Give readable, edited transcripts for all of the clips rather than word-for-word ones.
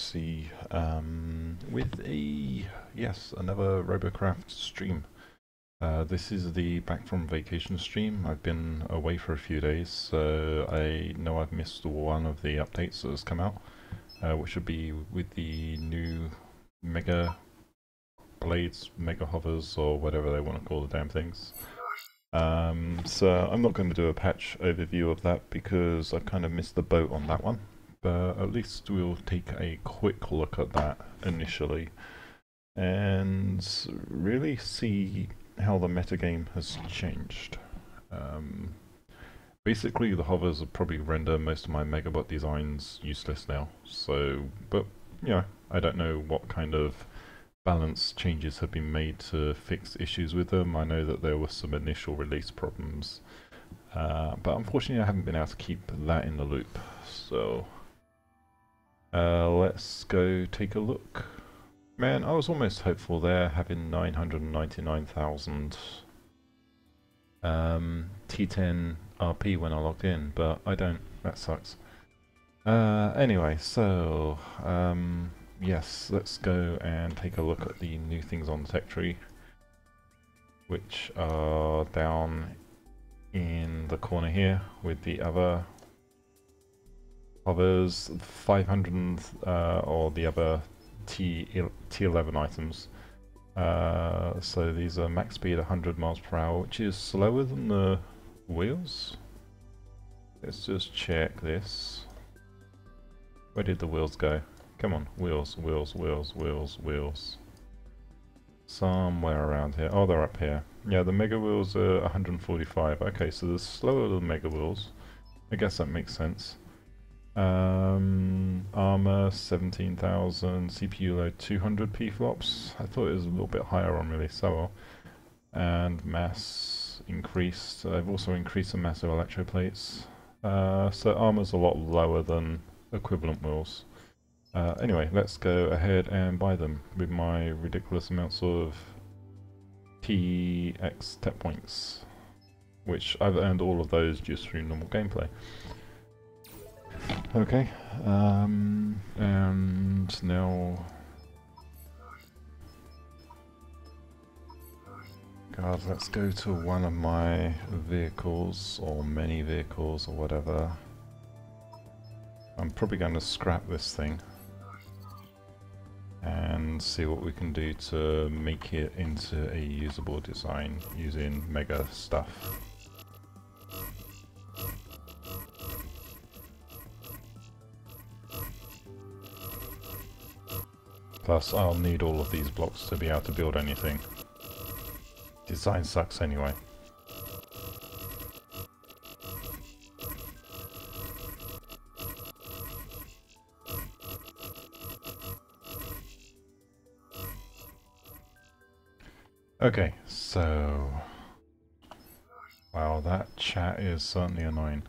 Roxy with another Robocraft stream. This is the back from vacation stream. I've been away for a few days, so I know I've missed one of the updates that has come out, which would be with the new Mega Blades, Mega Hovers, or whatever they want to call the damn things. So I'm not going to do a patch overview of that because I've kind of missed the boat on that one. But at least we'll take a quick look at that initially and really see how the metagame has changed. Basically the hovers will probably render most of my Megabot designs useless now, so, but you know, I don't know what kind of balance changes have been made to fix issues with them. I know that there were some initial release problems, but unfortunately I haven't been able to keep that in the loop, so let's go take a look. Man, I was almost hopeful there, having 999,000 T10 RP when I logged in, but I don't. That sucks. Anyway, so yes, let's go and take a look at the new things on the tech tree, which are down in the corner here with the other hovers, 500 or the other T11 items. So these are max speed 100 miles per hour, which is slower than the wheels. Let's just check this. Where did the wheels go? Come on, wheels, wheels, wheels, wheels, wheels. Somewhere around here. Oh, they're up here. Yeah, the mega wheels are 145. Okay, so they're slower than mega wheels. I guess that makes sense. Armor 17,000, CPU load 200 pflops. I thought it was a little bit higher on release, so well. And mass increased. I've also increased the mass of electroplates. So armor's a lot lower than equivalent wheels. Anyway, let's go ahead and buy them with my ridiculous amounts of TX tech points, which I've earned all of those just through normal gameplay. Okay, and now, God, let's go to one of my vehicles, or many vehicles, or whatever. I'm probably going to scrap this thing and see what we can do to make it into a usable design using mega stuff. Plus, I'll need all of these blocks to be able to build anything. Design sucks anyway. Okay, so... wow, that chat is certainly annoying.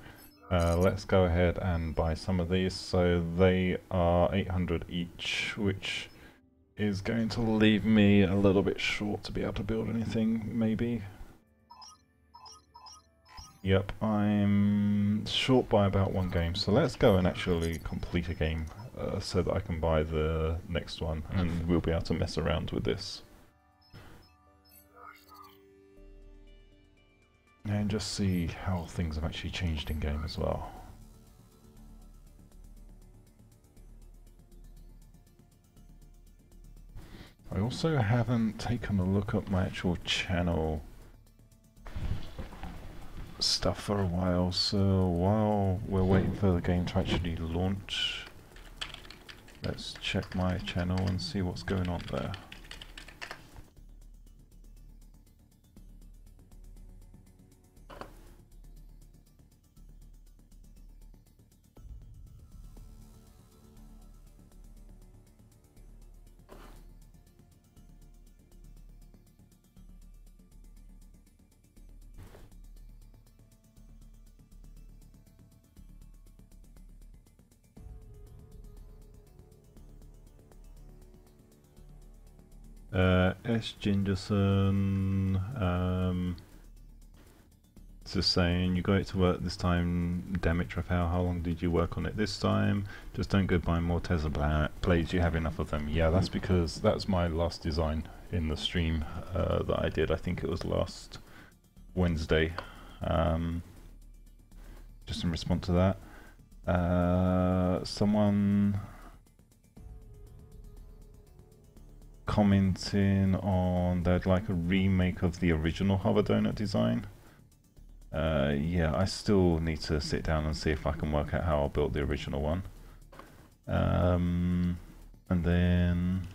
Let's go ahead and buy some of these. So they are 800 each, which is going to leave me a little bit short to be able to build anything, maybe. Yep, I'm short by about one game, so let's go and actually complete a game so that I can buy the next one, and we'll be able to mess around with this. And just see how things have actually changed in game as well. I also haven't taken a look at my actual channel stuff for a while, so while we're waiting for the game to actually launch, let's check my channel and see what's going on there. S. Gingerson, just saying, you got it to work this time, damn it Trafal, how long did you work on it this time? Just don't go buying more Tesla blades, you have enough of them. Yeah, that's because that's my last design in the stream that I did. I think it was last Wednesday. Just in response to that. Someone commenting on they'd like a remake of the original hover donut design. Yeah, I still need to sit down and see if I can work out how I'll build the original one. And then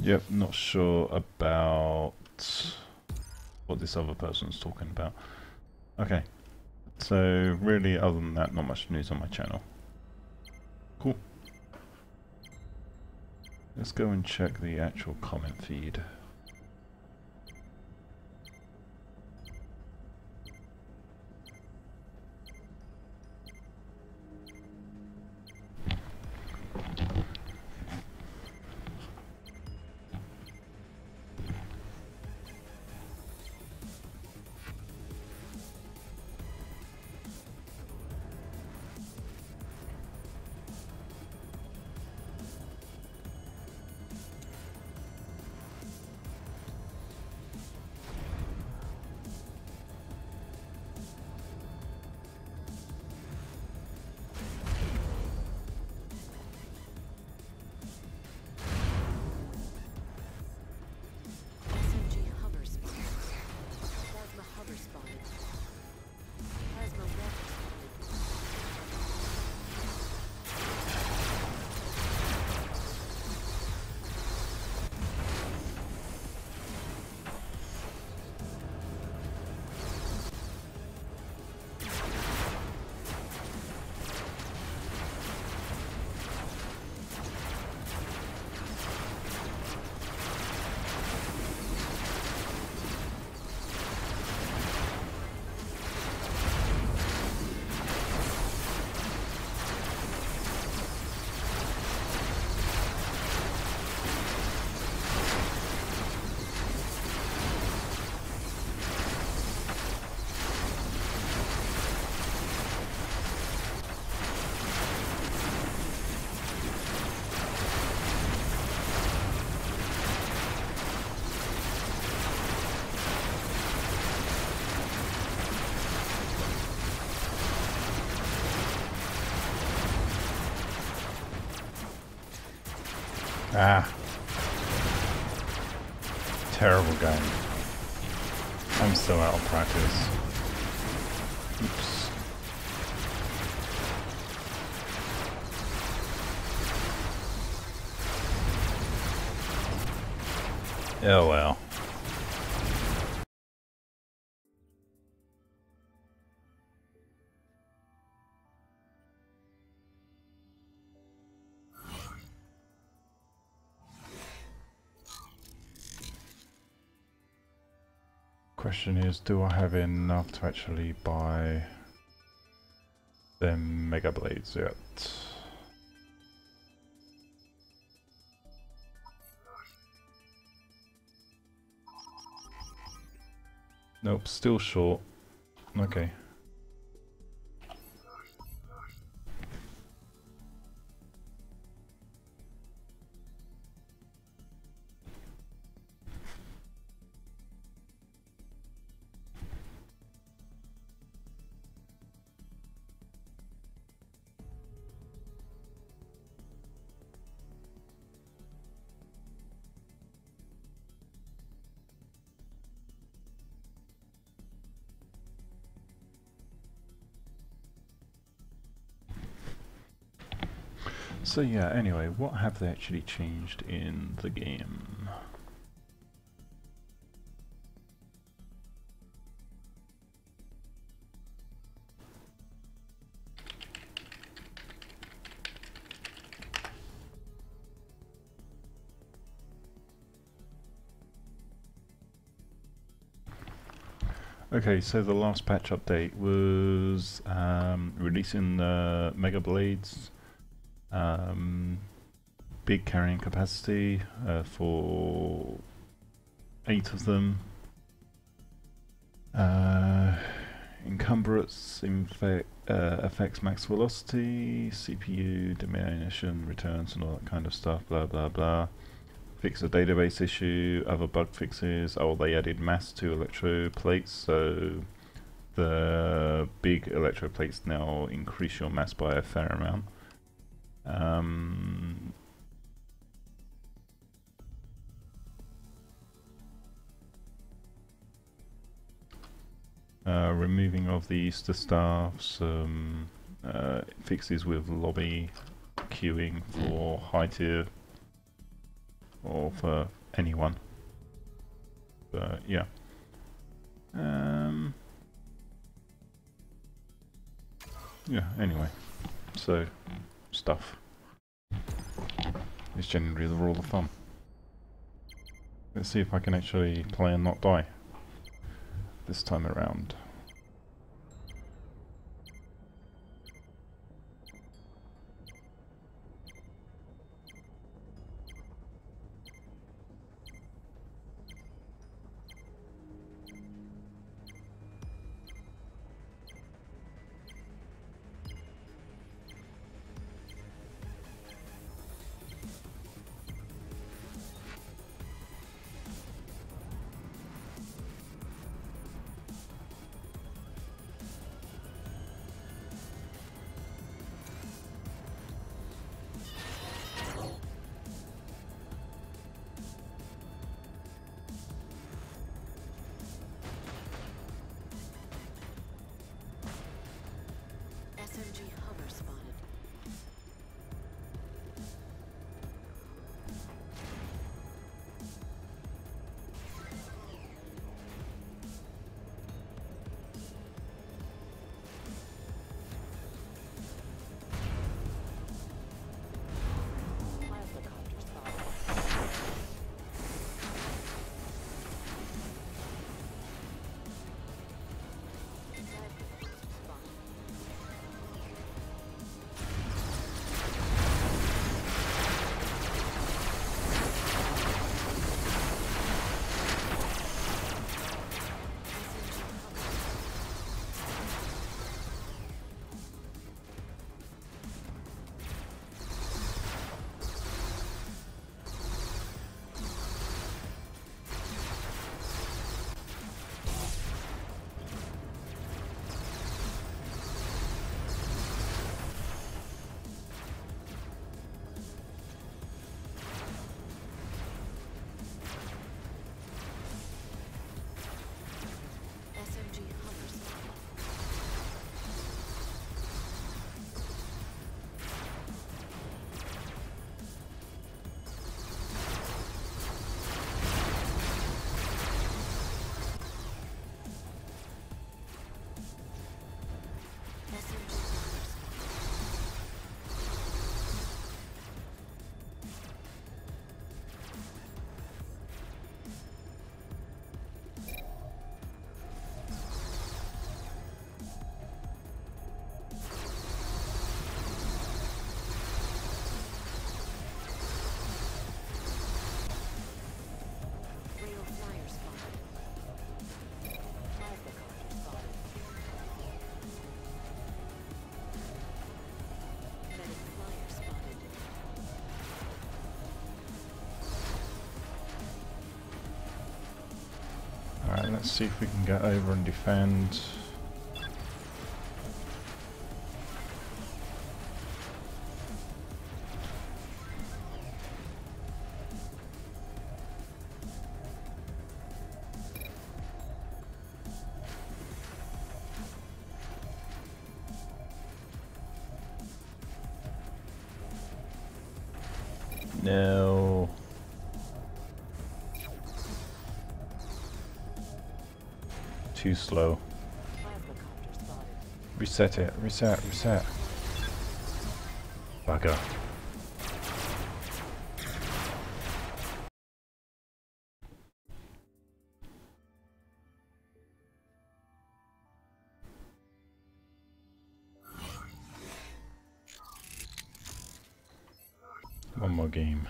yep, not sure about what this other person's talking about. Okay, so really other than that, not much news on my channel. Cool. Let's go and check the actual comment feed. Ah. Terrible game. I'm still out of practice. Oops. Oh well. Question is, do I have enough to actually buy them Mega Blades yet? Nope, still short. Okay. So yeah, anyway, what have they actually changed in the game? Okay, so the last patch update was releasing the Mega Blades. Big carrying capacity for 8 of them. Encumbrance affects max velocity, CPU diminution, returns and all that kind of stuff, blah blah blah. Fix a database issue, other bug fixes. Oh, they added mass to electroplates, so the big electroplates now increase your mass by a fair amount. Removing of the Easter staff, some fixes with lobby queuing for high tier or for anyone. But yeah. Yeah, anyway. So, stuff. It's generally the rule of thumb. Let's see if I can actually play and not die this time around. Alright, let's see if we can get over and defend. No. Too slow. Reset it. Reset. Reset. Bugger. One more game.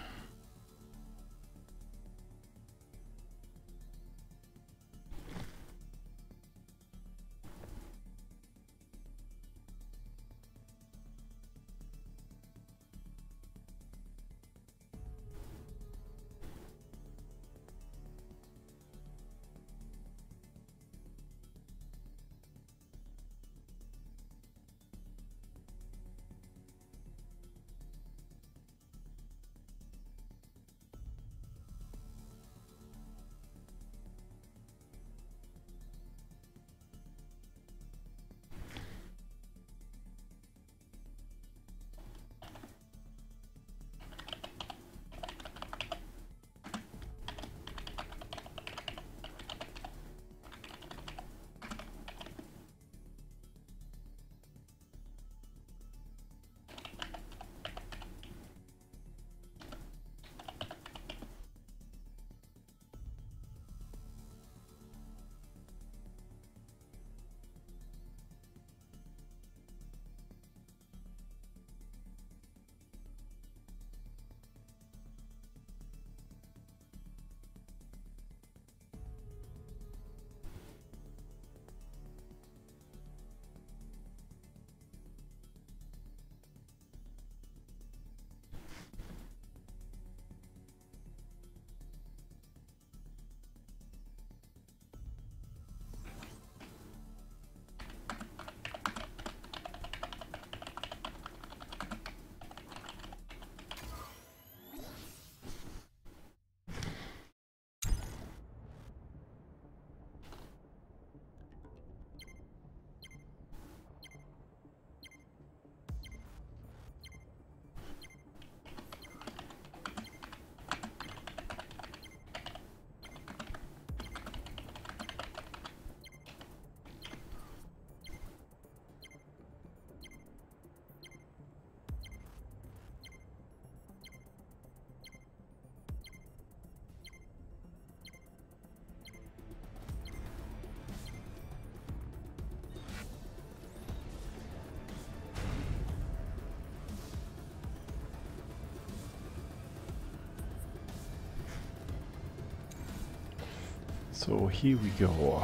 So here we go.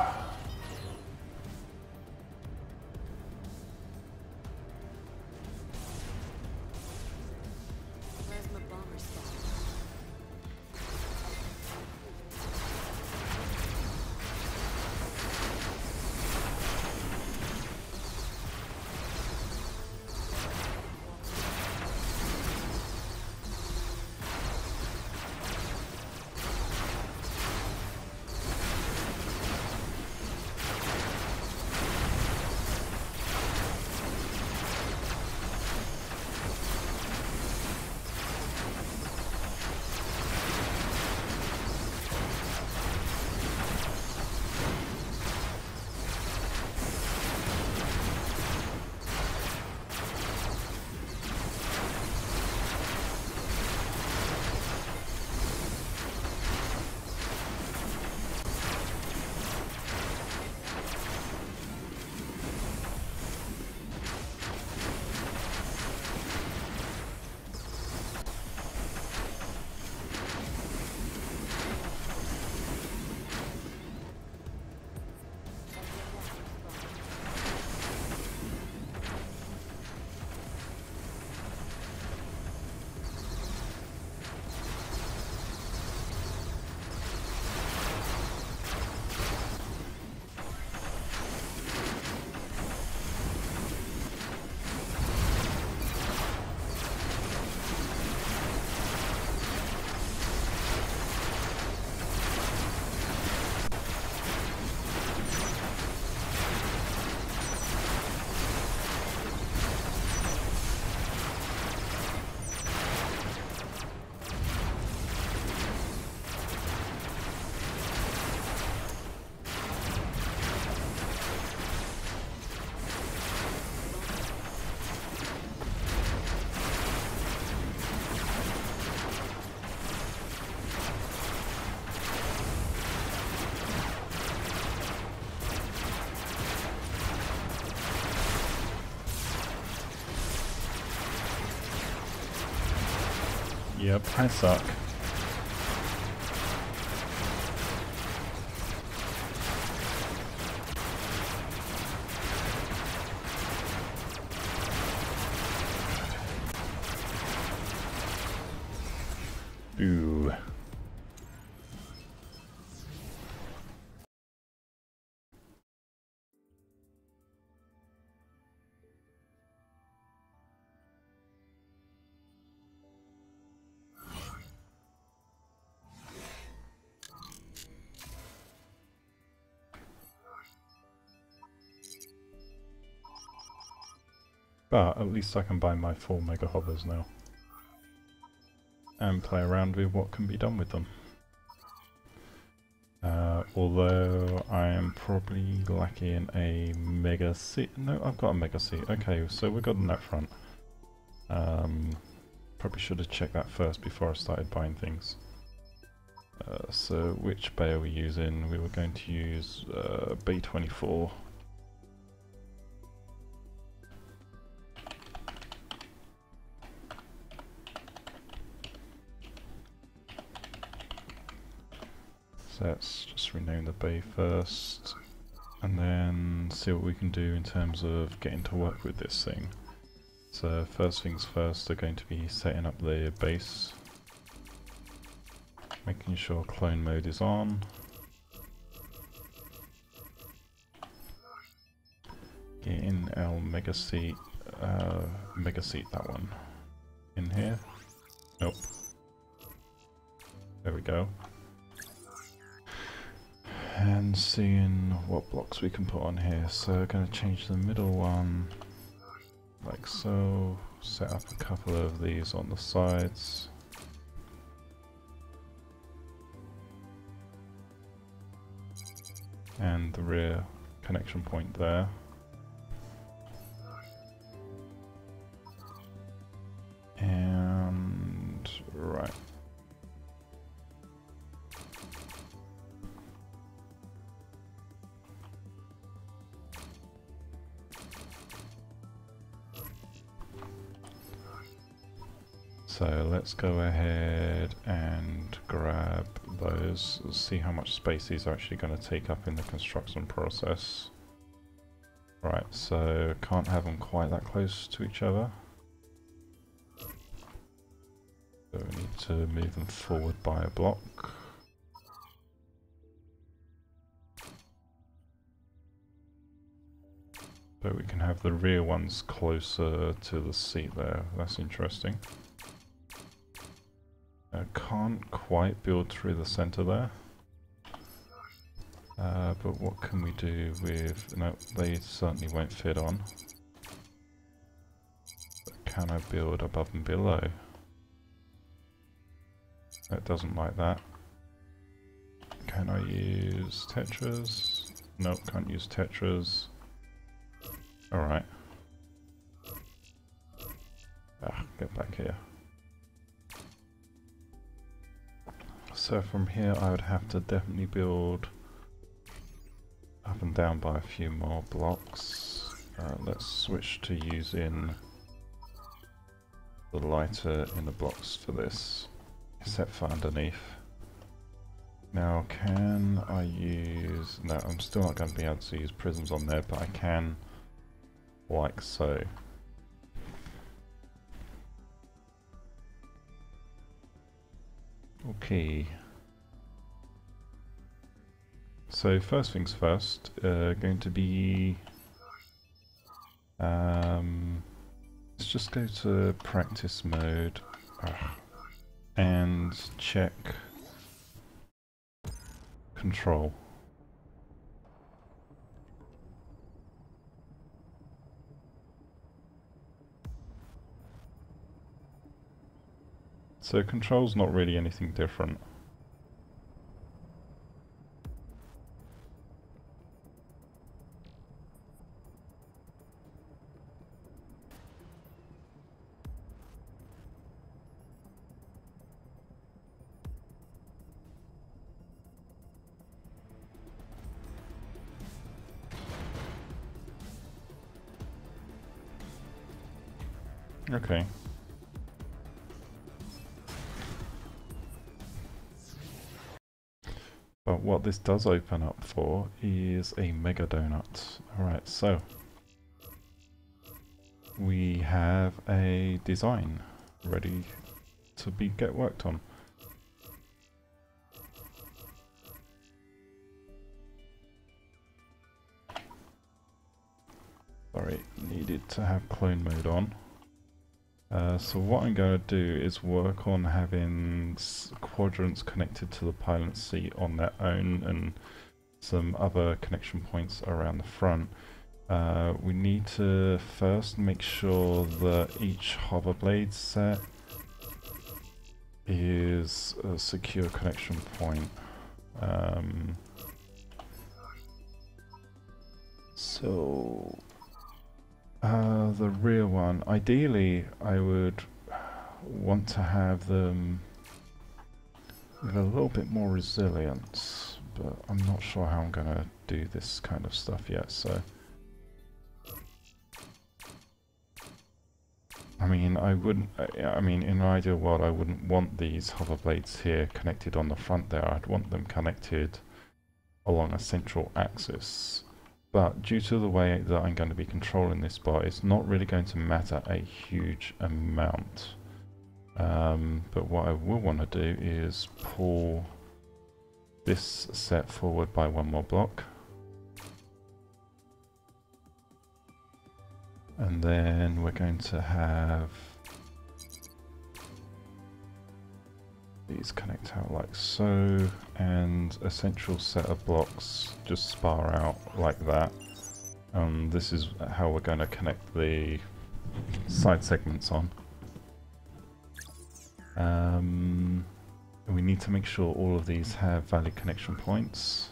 Yep, I suck. Ooh. But at least I can buy my 4 mega hovers now. And play around with what can be done with them. Although I am probably lacking a mega seat. No, I've got a mega seat. Okay, so we're good on that front. Probably should have checked that first before I started buying things. So which bay are we using? We were going to use bay 24. So let's just rename the bay first, and then see what we can do in terms of getting to work with this thing. So first things first, they're going to be setting up the base, making sure clone mode is on, getting our mega seat that one in here. Nope. There we go. And seeing what blocks we can put on here. So we're going to change the middle one like so, set up a couple of these on the sides. And the rear connection point there. And right. So let's go ahead and grab those, see how much space these are actually going to take up in the construction process. Right, so can't have them quite that close to each other. So we need to move them forward by a block. So we can have the rear ones closer to the seat there. That's interesting. Can't quite build through the center there. But what can we do with... No, they certainly won't fit on. But can I build above and below? It doesn't like that. Can I use tetras? Nope, can't use tetras. Alright. Get back here. So from here I would have to definitely build up and down by a few more blocks. Let's switch to using the lighter in the blocks for this, except for underneath. Now can I use... No, I'm still not going to be able to use prisms on there, but I can like so. Okay. So first things first, going to be... let's just go to practice mode and check control. So control's not really anything different. Okay. what this does open up for is a mega donut. Alright, so we have a design ready to get worked on. Sorry, needed to have clone mode on. So what I'm going to do is work on having quadrants connected to the pilot seat on their own and some other connection points around the front. We need to first make sure that each hover blade set is a secure connection point. The rear one, ideally I would want to have them with a little bit more resilience, but I'm not sure how I'm going to do this kind of stuff yet, so I mean, in an ideal world I wouldn't want these hover blades here connected on the front there. I'd want them connected along a central axis. But due to the way that I'm going to be controlling this bar, it's not really going to matter a huge amount. But what I will want to do is pull this set forward by one more block. And then we're going to have these connect out like so, and a central set of blocks just spar out like that. This is how we're going to connect the side segments on. We need to make sure all of these have valid connection points.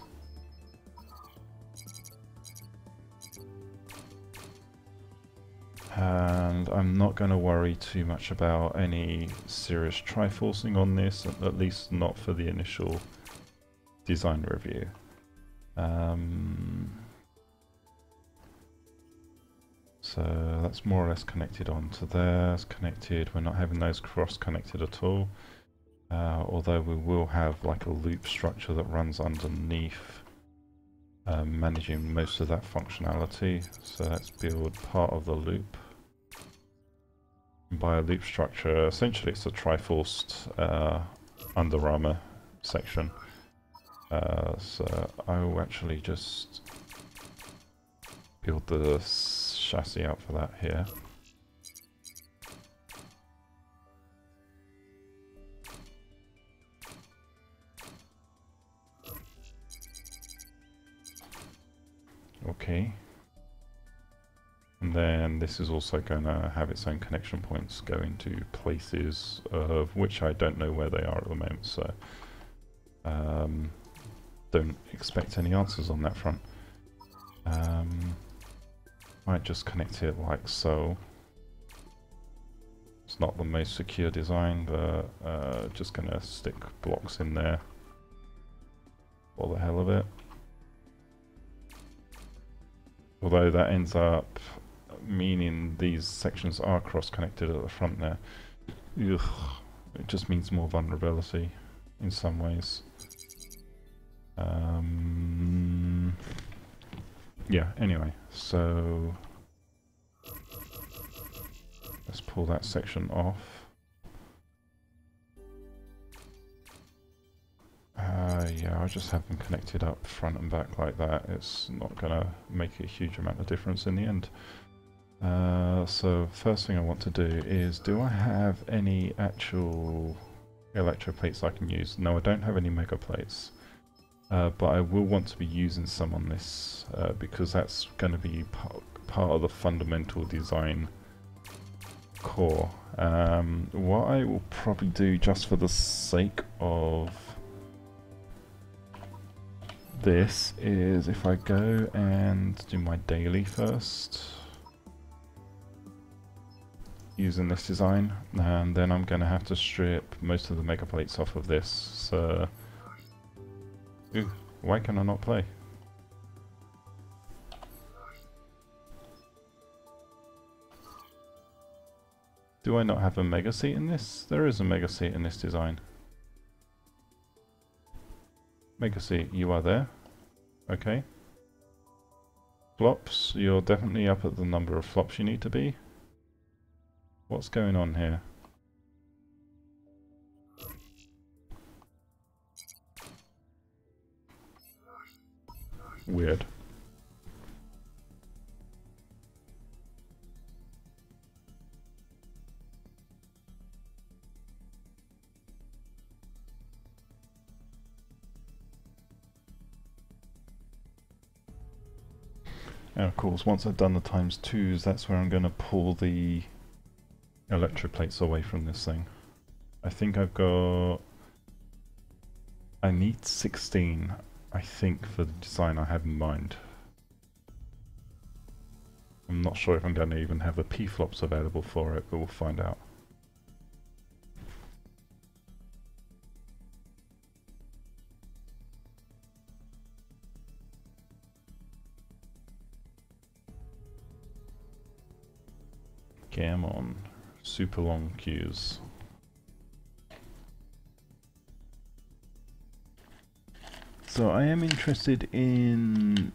And I'm not going to worry too much about any serious triforcing on this, at least not for the initial design review. So that's more or less connected onto there. It's connected. We're not having those cross-connected at all. Although we will have like a loop structure that runs underneath, managing most of that functionality. So let's build part of the loop. By a loop structure, essentially it's a triforced under armor section. So I will actually just build the chassis out for that here. Okay. And then this is also going to have its own connection points going to places of which I don't know where they are at the moment, so don't expect any answers on that front. Might just connect it like so. It's not the most secure design, but just going to stick blocks in there for the hell of it. Although that ends up meaning these sections are cross-connected at the front there. Ugh, it just means more vulnerability in some ways. Yeah, anyway, so let's pull that section off. Yeah, I'll just have them connected up front and back like that. It's not going to make a huge amount of difference in the end. So first thing I want to do is, do I have any actual electroplates I can use? No, I don't have any mega plates. But I will want to be using some on this because that's going to be part of the fundamental design core. What I will probably do, just for the sake of this, is if I go and do my daily first using this design, and then I'm going to have to strip most of the mega plates off of this. So ooh, why can I not play? Do I not have a mega seat in this? There is a mega seat in this design. Make a seat, you are there. Okay. Flops, you're definitely up at the number of flops you need to be. What's going on here? Weird. And of course, once I've done the ×2s, that's where I'm going to pull the electroplates away from this thing. I think I've got... I need 16, I think, for the design I have in mind. I'm not sure if I'm going to even have the P-flops available for it, but we'll find out. Come on, super long queues. So I am interested in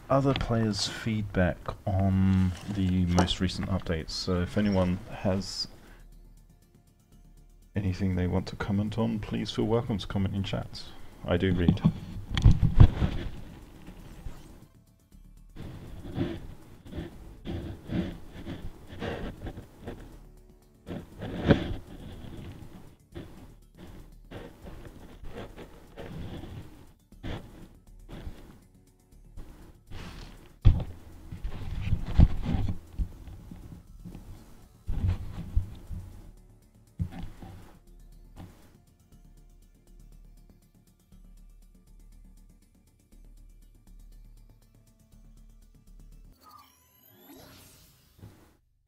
other players' feedback on the most recent updates. So if anyone has anything they want to comment on, please feel welcome to comment in chat. I do read.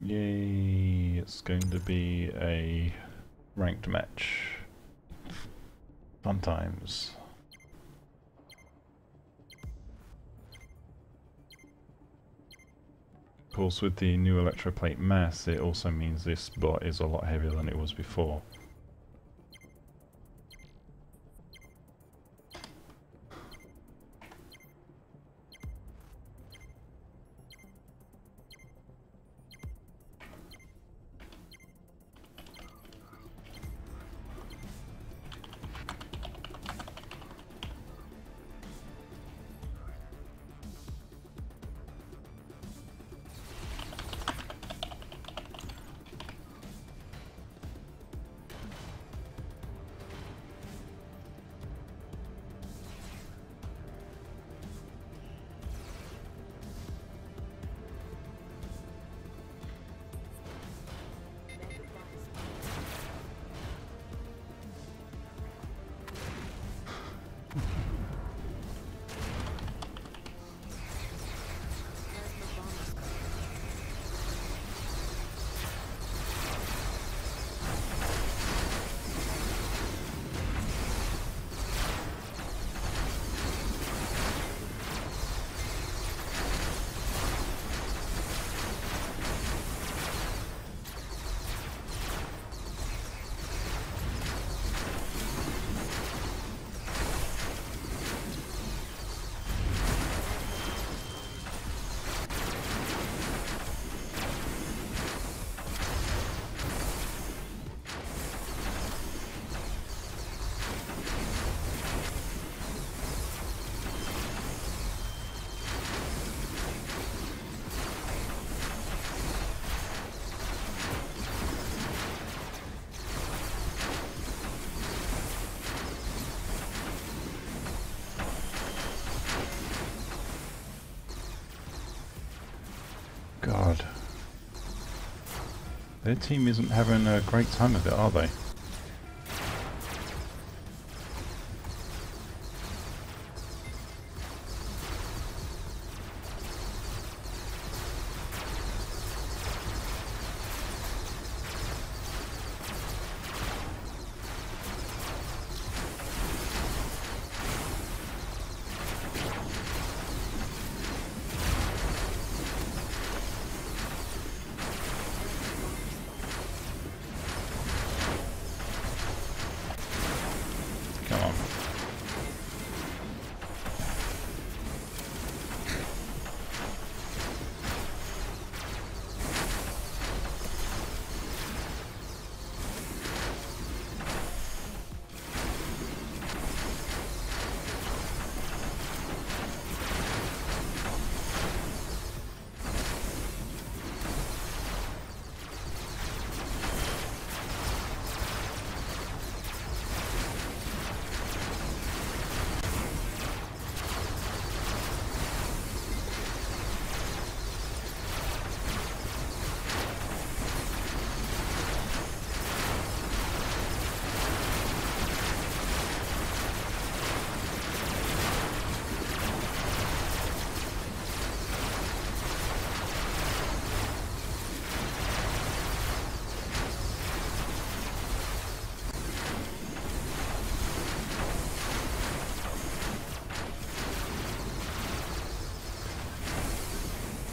Yay, it's going to be a ranked match. Fun times. Of course, with the new electroplate mass, it also means this bot is a lot heavier than it was before. God. Their team isn't having a great time of it, are they?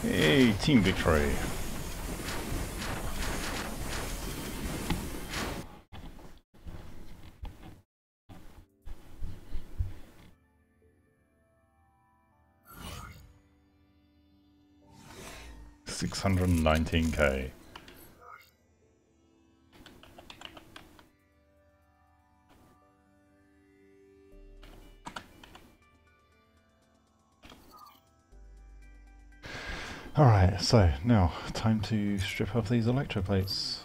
Hey, team victory! $619K. Alright, so now time to strip off these electroplates.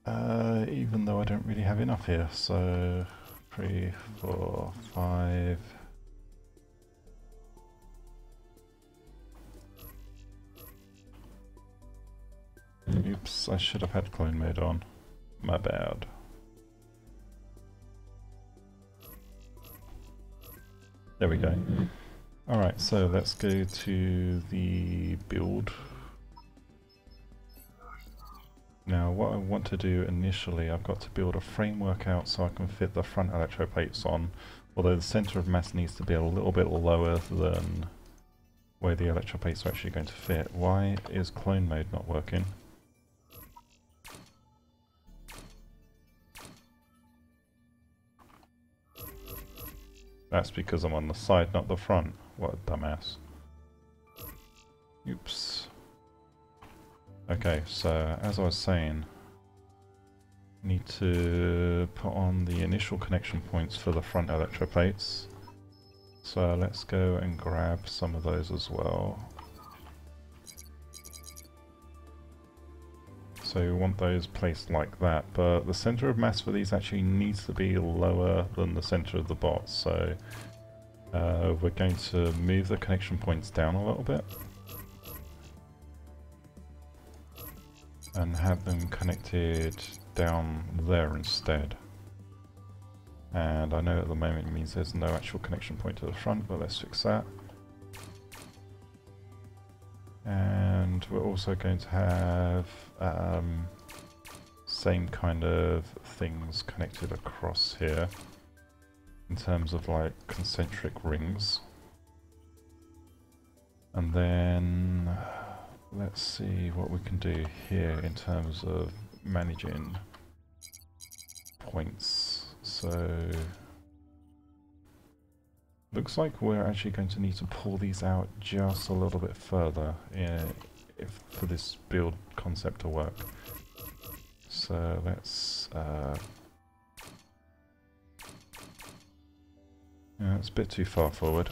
Even though I don't really have enough here, so 3, 4, 5. Oops, I should have had clone mode on. My bad. There we go. Alright, so let's go to the build. Now what I want to do initially, I've got to build a framework out so I can fit the front electroplates on, although the centre of mass needs to be a little bit lower than where the electroplates are actually going to fit. Why is clone mode not working? That's because I'm on the side, not the front. What a dumbass. Oops. Okay, so as I was saying, need to put on the initial connection points for the front electroplates. So let's go and grab some of those as well. So we want those placed like that, but the center of mass for these actually needs to be lower than the center of the bot, so we're going to move the connection points down a little bit and have them connected down there instead. And I know at the moment it means there's no actual connection point to the front, but let's fix that. And we're also going to have same kind of things connected across here in terms of like concentric rings. And then let's see what we can do here in terms of managing points. So looks like we're actually going to need to pull these out just a little bit further for this build concept to work. So let's yeah, it's a bit too far forward.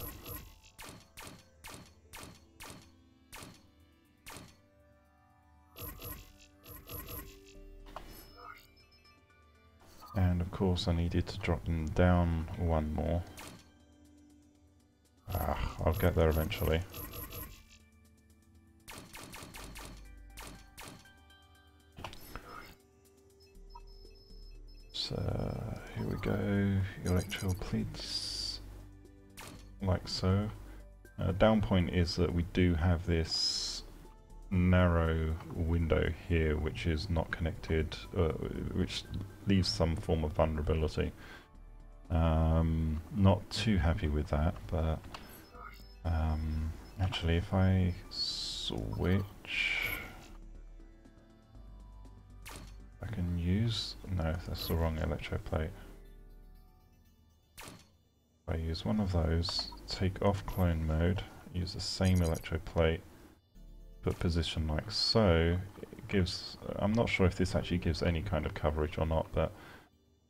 And of course I needed to drop them down one more. I'll get there eventually. So here we go, electrical pleats, like so. Down point is that we do have this narrow window here which is not connected, which leaves some form of vulnerability. Not too happy with that, but actually if I switch, I can use, no, that's the wrong electroplate. If I use one of those, take off clone mode, use the same electroplate, but position like so, it gives, I'm not sure if this actually gives any kind of coverage or not, but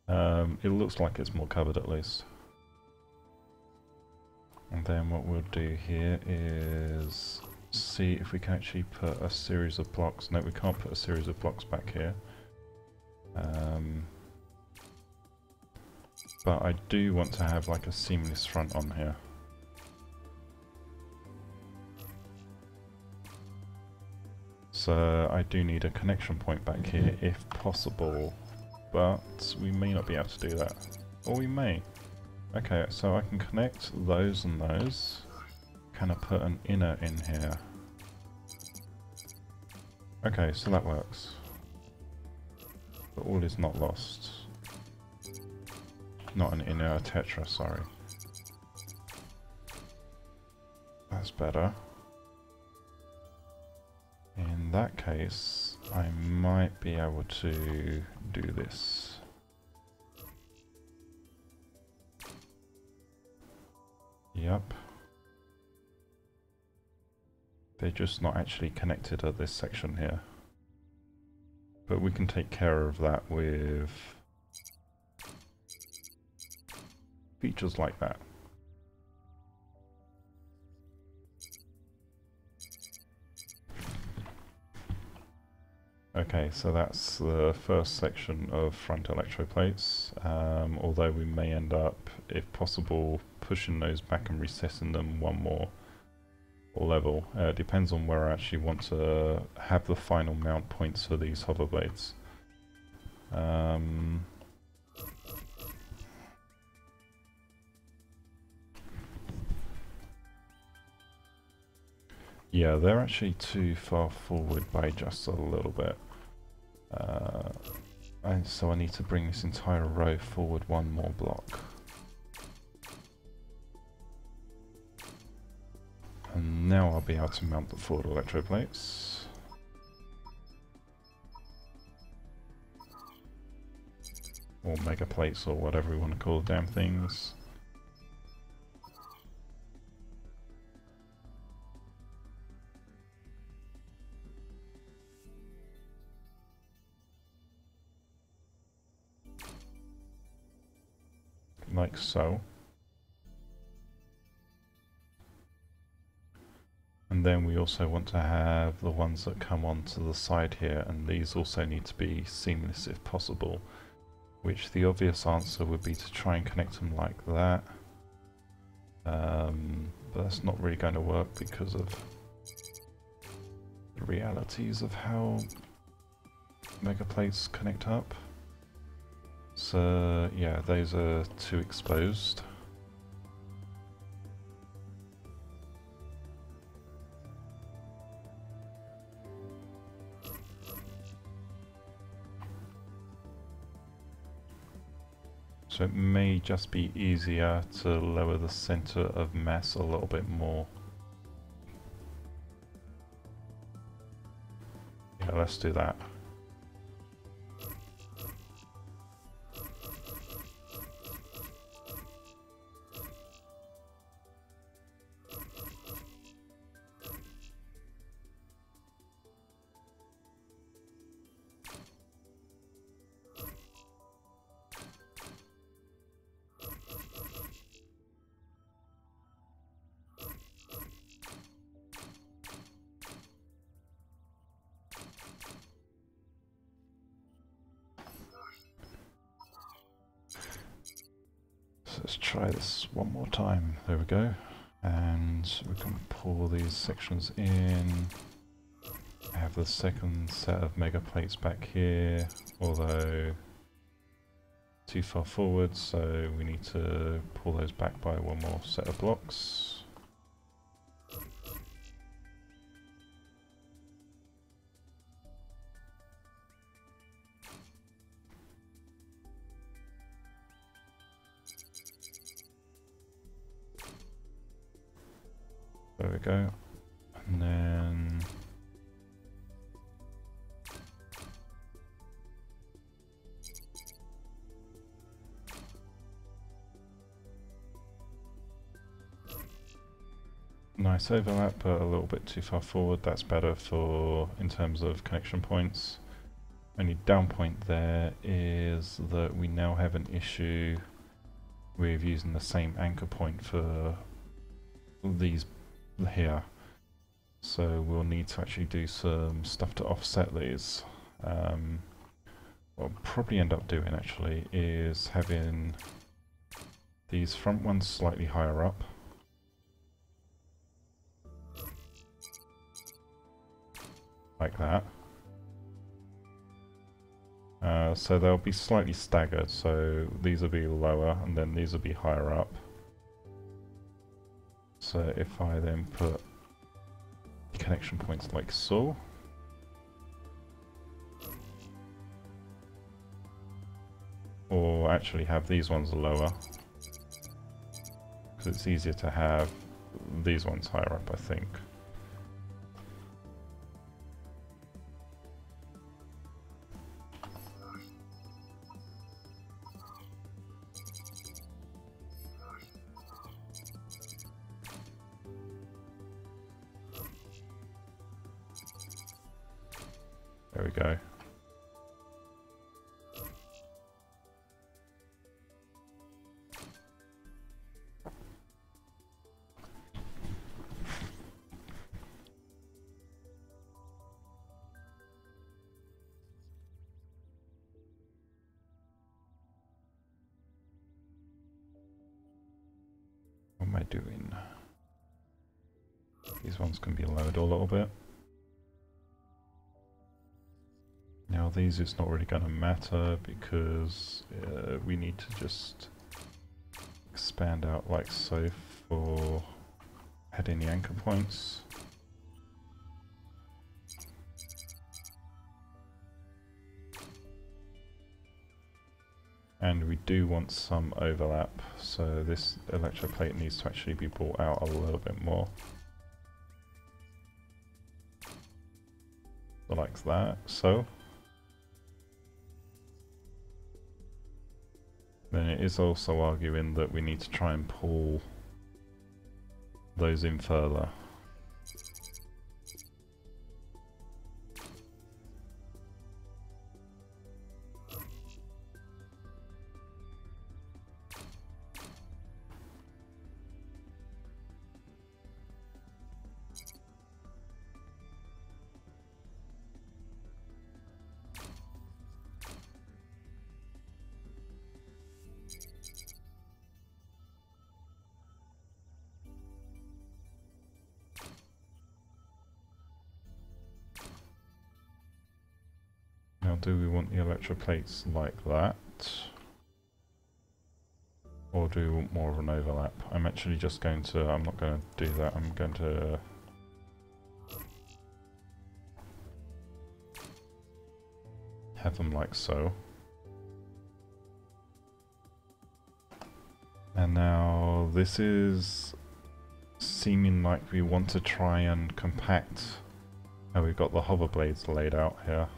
it looks like it's more covered at least. And then what we'll do here is see if we can actually put a series of blocks. No, we can't put a series of blocks back here. But I do want to have like a seamless front on here. So I do need a connection point back here if possible, but we may not be able to do that. Or we may. Okay, so I can connect those and those. Can I put an inner in here? Okay, so that works. But all is not lost. Not an inner, a tetra, sorry. That's better. that case, I might be able to do this. Yep. They're just not actually connected at this section here. But we can take care of that with features like that. Okay, so that's the first section of front electroplates, although we may end up, if possible, pushing those back and recessing them one more level. Depends on where I actually want to have the final mount points for these hover blades. Yeah, they're actually too far forward by just a little bit. And so I need to bring this entire row forward one more block. And now I'll be able to mount the forward electroplates. Or mega plates, or whatever we want to call the damn things. Like so. And then we also want to have the ones that come onto the side here, and these also need to be seamless if possible, which the obvious answer would be to try and connect them like that. But that's not really going to work because of the realities of how mega plates connect up. So yeah, those are too exposed. So it may just be easier to lower the center of mass a little bit more. Yeah, let's do that. Let's try this one more time. There we go. And we can pull these sections in. I have the second set of mega plates back here, although too far forward, so we need to pull those back by one more set of blocks. There we go. And then nice overlap, but a little bit too far forward. That's better for in terms of connection points. Only down point there is that we now have an issue with using the same anchor point for these here. So we'll need to actually do some stuff to offset these. What I'll probably end up doing actually is having these front ones slightly higher up. Like that. So they'll be slightly staggered, so these will be lower and then these will be higher up. So if I then put connection points like so, or actually have these ones lower, because it's easier to have these ones higher up, I think. There we go. What am I doing? These ones can be lowered a little bit. Now these it's not really going to matter because we need to just expand out like so for heading the anchor points. And we do want some overlap, so this electroplate needs to actually be brought out a little bit more. Like that, so. Then it is also arguing that we need to try and pull those in further. Now, do we want the electroplates like that? Or do we want more of an overlap? I'm actually just going to, I'm not going to do that, I'm going to have them like so. And now this is seeming like we want to try and compact how we've got the hover blades laid out here.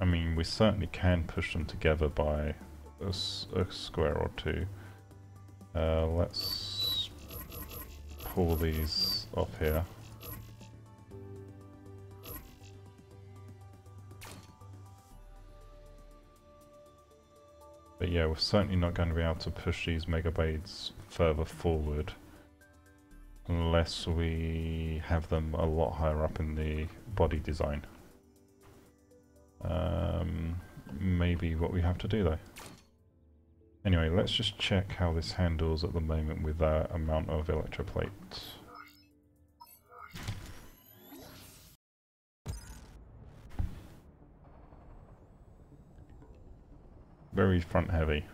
I mean, we certainly can push them together by a square or two. Let's pull these off here. But yeah, we're certainly not going to be able to push these mega blades further forward unless we have them a lot higher up in the body design. Maybe what we have to do though. Anyway, let's just check how this handles at the moment with that amount of electroplate. Very front heavy.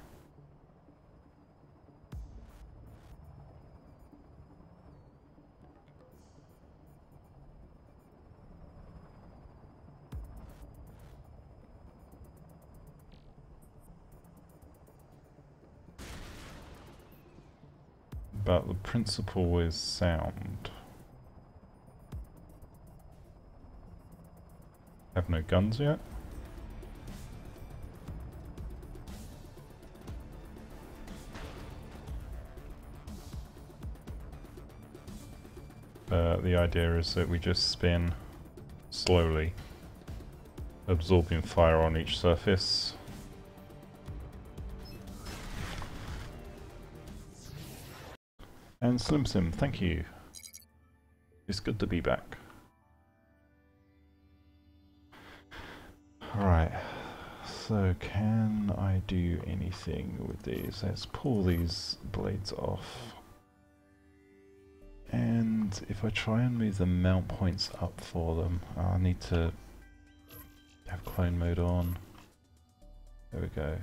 But the principle is sound. Have no guns yet? The idea is that we just spin slowly, absorbing fire on each surface. And Slim Sim, thank you. It's good to be back. Alright, so can I do anything with these? Let's pull these blades off. And if I try and move the mount points up for them, I need to have clone mode on. There we go.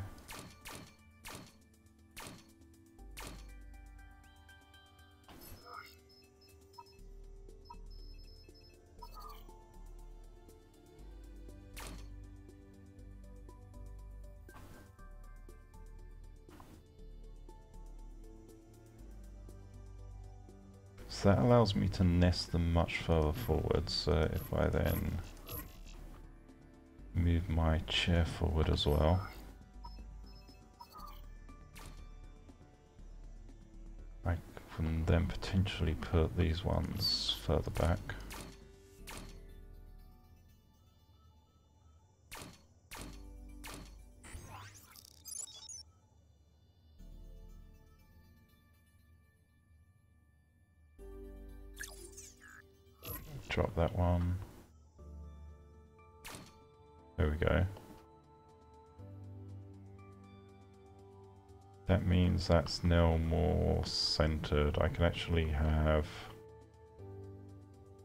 So that allows me to nest them much further forward, so if I then move my chair forward as well. and then potentially put these ones further back. Drop that one. There we go. That means that's now more centered. I can actually have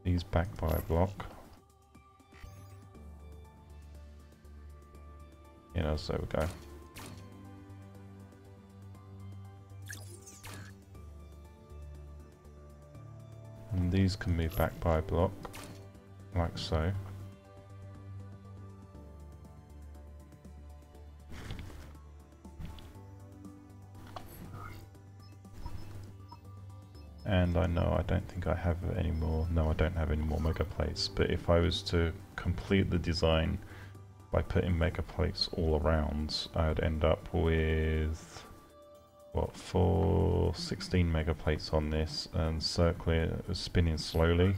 these back by a block. You know, so there we go. And these can be back by a block, like so. And I know I don't think I have any more, no I don't have any more mega plates, but if I was to complete the design by putting mega plates all around, I'd end up with, what, 16 mega plates on this and spinning slowly.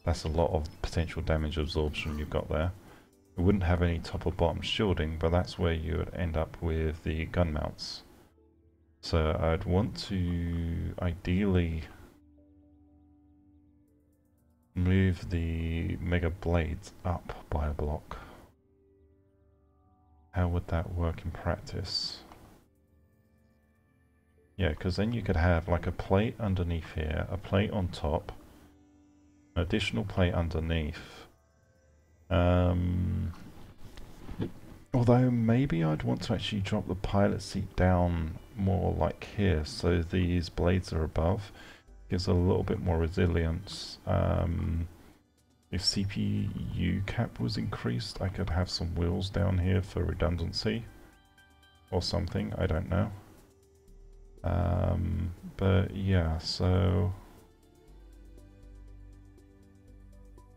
That's a lot of potential damage absorption you've got there. It wouldn't have any top or bottom shielding, but that's where you would end up with the gun mounts. So I'd want to ideally move the mega blades up by a block. How would that work in practice? Yeah, because then you could have like a plate underneath here, a plate on top, an additional plate underneath. Although maybe I'd want to actually drop the pilot seat down more like here, so these blades are above. Gives a little bit more resilience. If CPU cap was increased, I could have some wheels down here for redundancy or something, I don't know. But yeah, so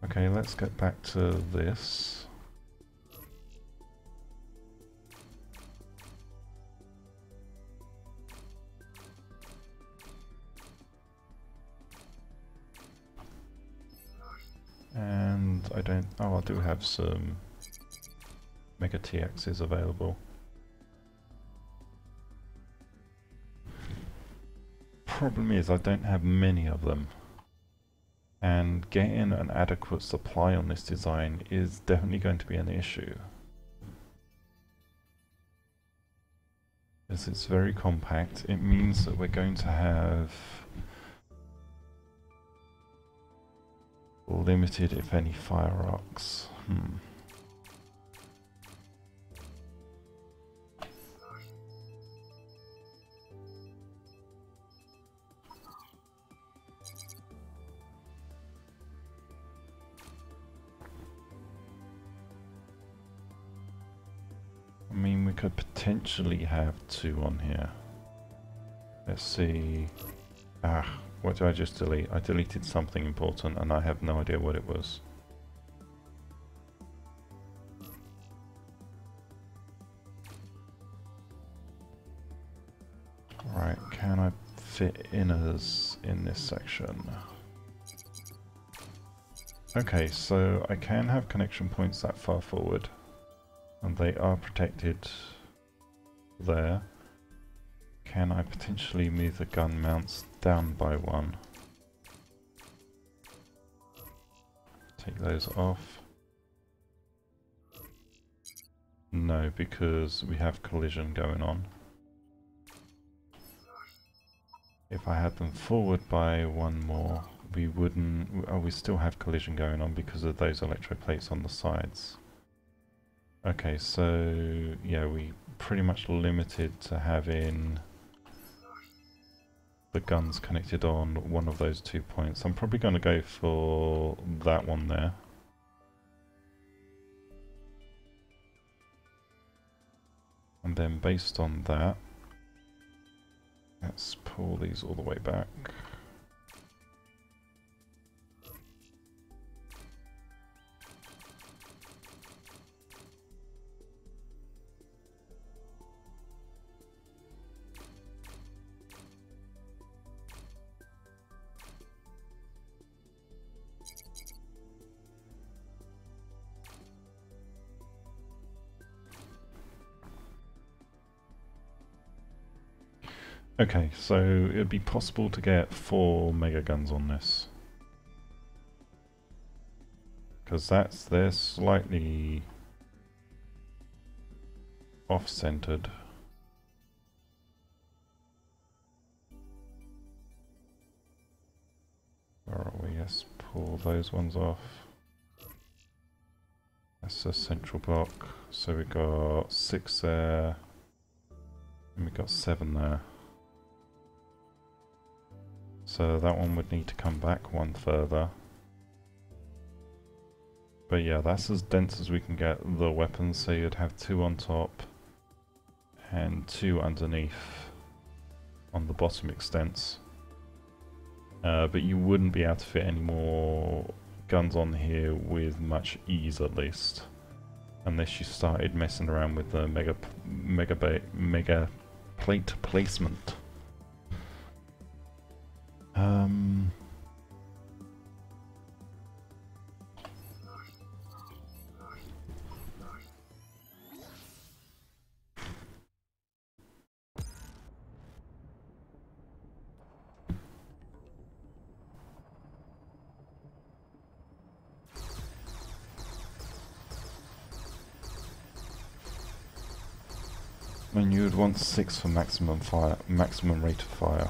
okay, let's get back to this. And I don't, oh I do have some Mega TXs available. Problem is I don't have many of them. And getting an adequate supply on this design is definitely going to be an issue. Because it's very compact, it means that we're going to have limited, if any, fire arcs. I mean, we could potentially have 2 on here. Let's see. What did I just delete? I deleted something important and I have no idea what it was. Right, can I fit inners in this section? Okay, so I can have connection points that far forward. And they are protected there. Can I potentially move the gun mounts down by 1? Take those off. No, because we have collision going on. If I had them forward by 1 more, we wouldn't... Oh, we still have collision going on because of those electroplates on the sides. Okay, so yeah, we pretty much limited to having the guns connected on one of those 2 points. I'm probably going to go for that one there. And then based on that, let's pull these all the way back. Okay, so it'd be possible to get 4 mega guns on this. Because they're slightly off-centered. Where are we? Let's pull those ones off. That's a central block. So we got 6 there. And we got 7 there. So that one would need to come back one further. But yeah, that's as dense as we can get the weapons, so you'd have 2 on top and 2 underneath on the bottom extents. But you wouldn't be able to fit any more guns on here with much ease, at least. Unless you started messing around with the mega plate placement. And you would want 6 for maximum rate of fire.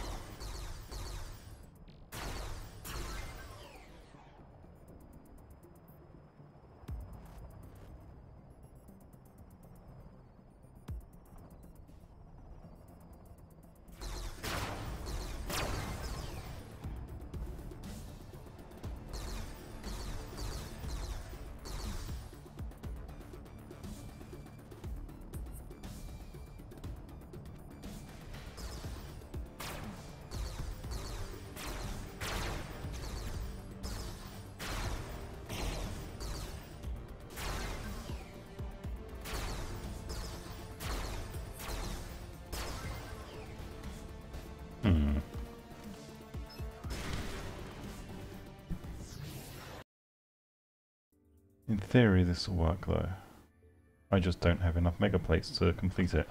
In theory this will work though. I just don't have enough mega plates to complete it.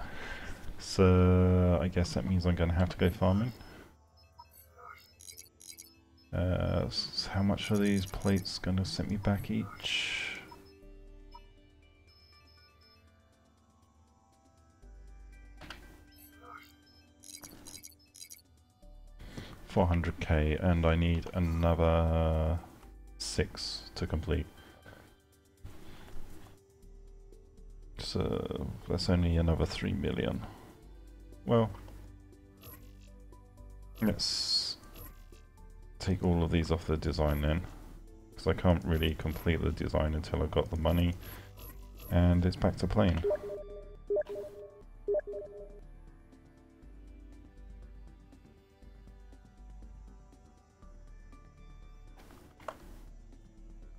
So I guess that means I'm going to have to go farming. So how much are these plates going to set me back each? $400k, and I need another 6 to complete. So that's only another 3 million. Well, let's take all of these off the design then, because I can't really complete the design until I've got the money, and it's back to playing.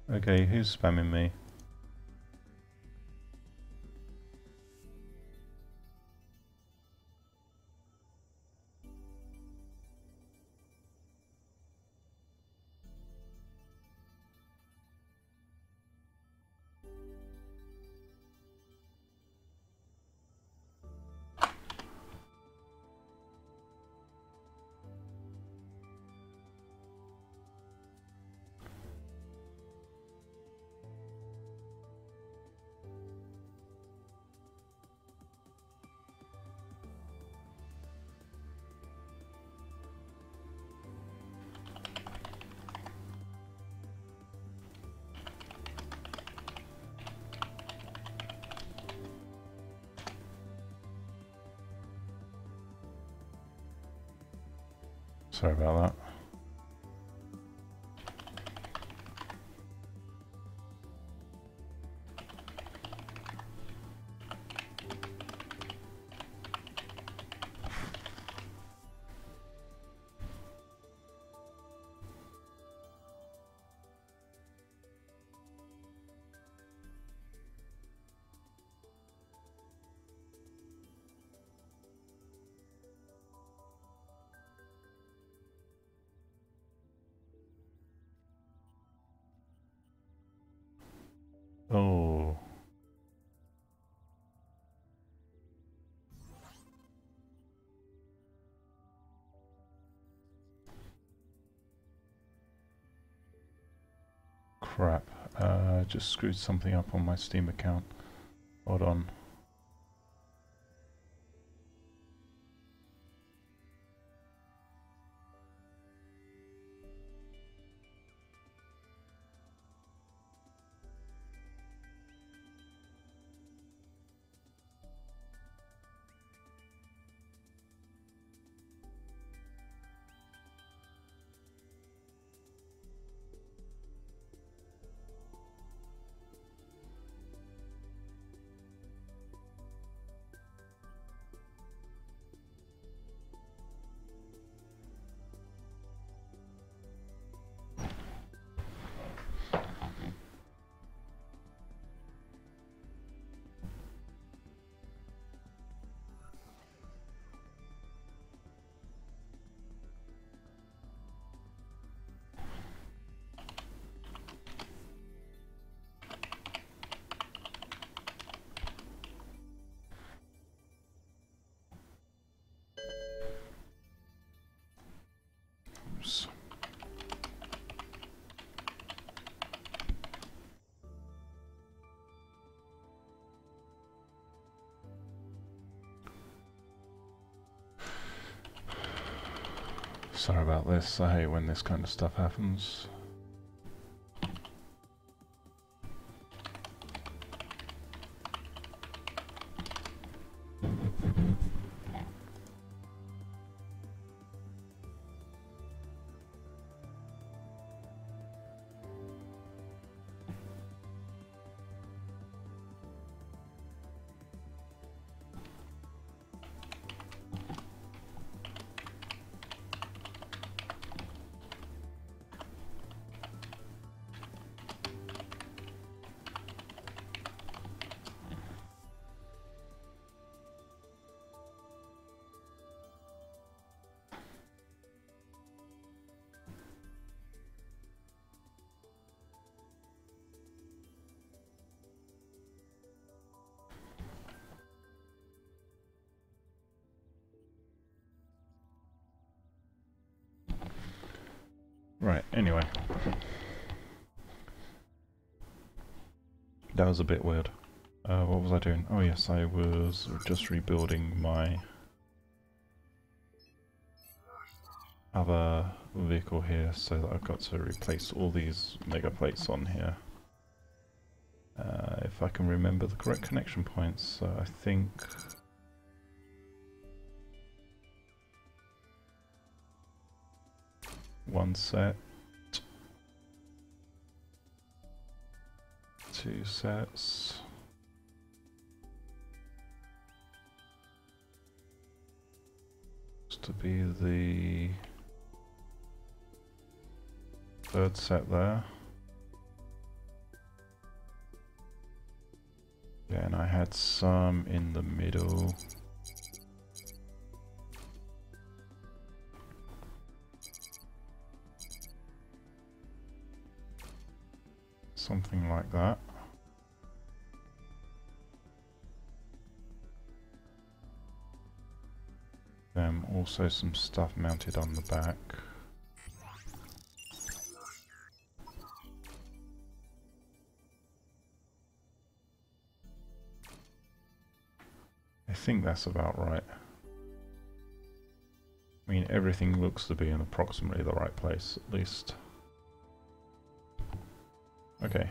Okay, who's spamming me? Sorry about that. Oh. crap. Just screwed something up on my Steam account. Hold on. Oops. Sorry about this, I hate when this kind of stuff happens. Right, anyway. That was a bit weird. What was I doing? Oh yes, I was just rebuilding my other vehicle here so that I've got to replace all these mega plates on here. If I can remember the correct connection points, I think... One set, two sets, to be the third set there. Yeah, and I had some in the middle. Something like that. Also some stuff mounted on the back. I think that's about right. I mean, everything looks to be in approximately the right place, at least. Okay.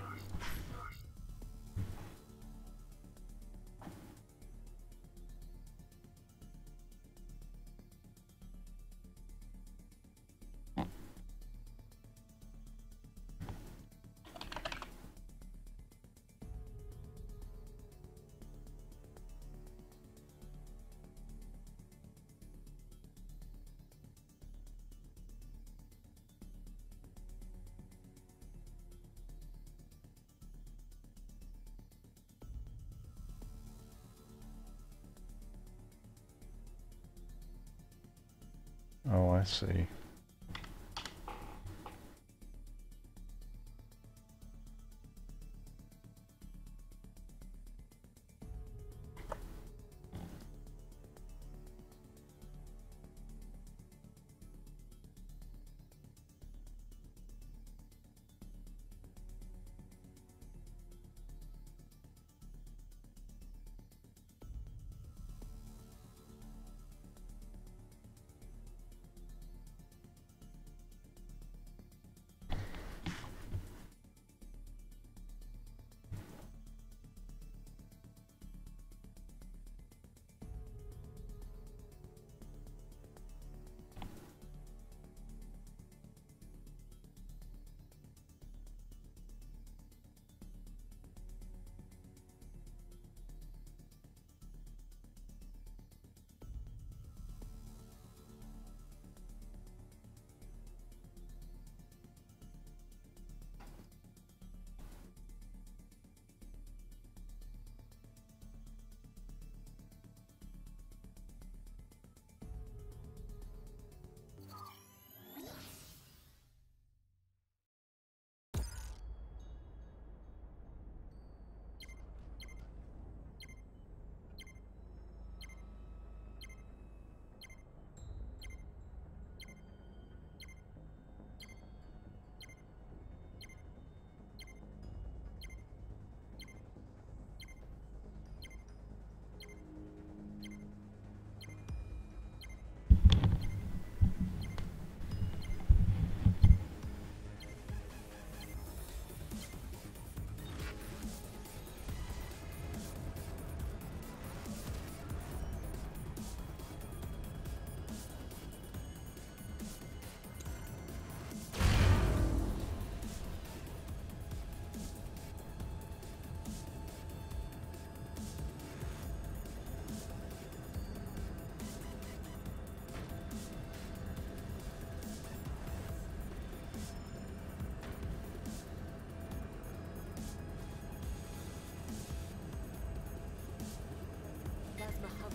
Oh, I see.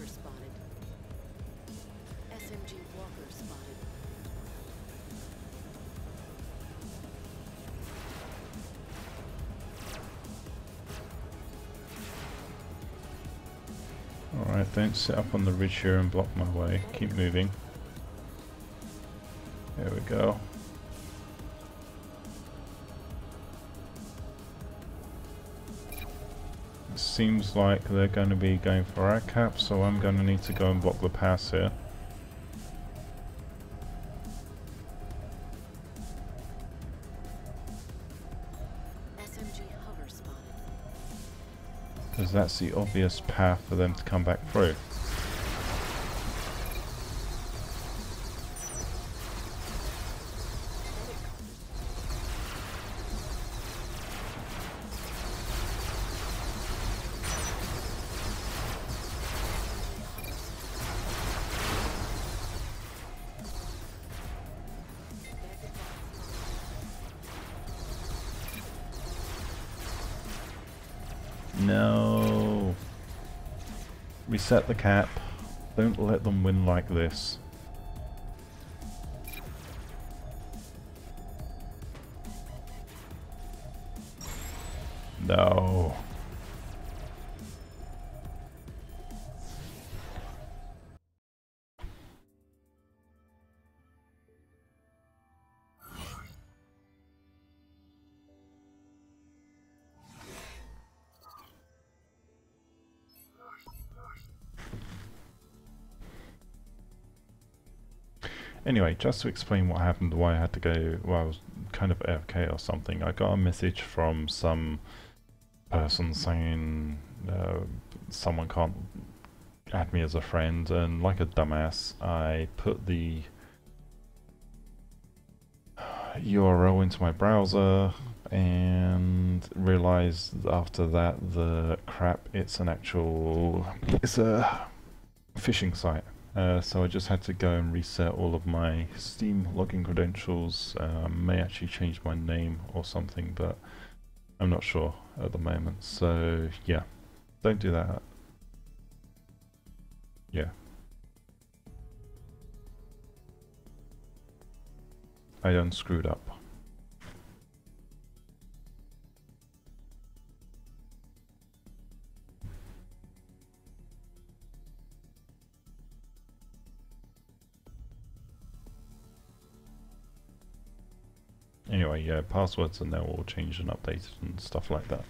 hover spotted. SMG walker spotted. Alright, don't sit up on the ridge here and block my way. Keep moving. There we go. It seems like they're going to be going for our cap, so I'm going to need to go and block the pass here. SMG hover spotted. Because that's the obvious path for them to come back through. No. Reset the cap. Don't let them win like this. No. Anyway, just to explain what happened, why I had to go, well, I was kind of AFK or something. I got a message from some person saying someone can't add me as a friend, and like a dumbass, I put the URL into my browser and realized after that it's a phishing site. So I just had to go and reset all of my Steam login credentials. May actually change my name or something, but I'm not sure at the moment. So yeah, don't do that. Yeah. I done screwed up. Anyway, yeah, passwords are now all changed and updated and stuff like that.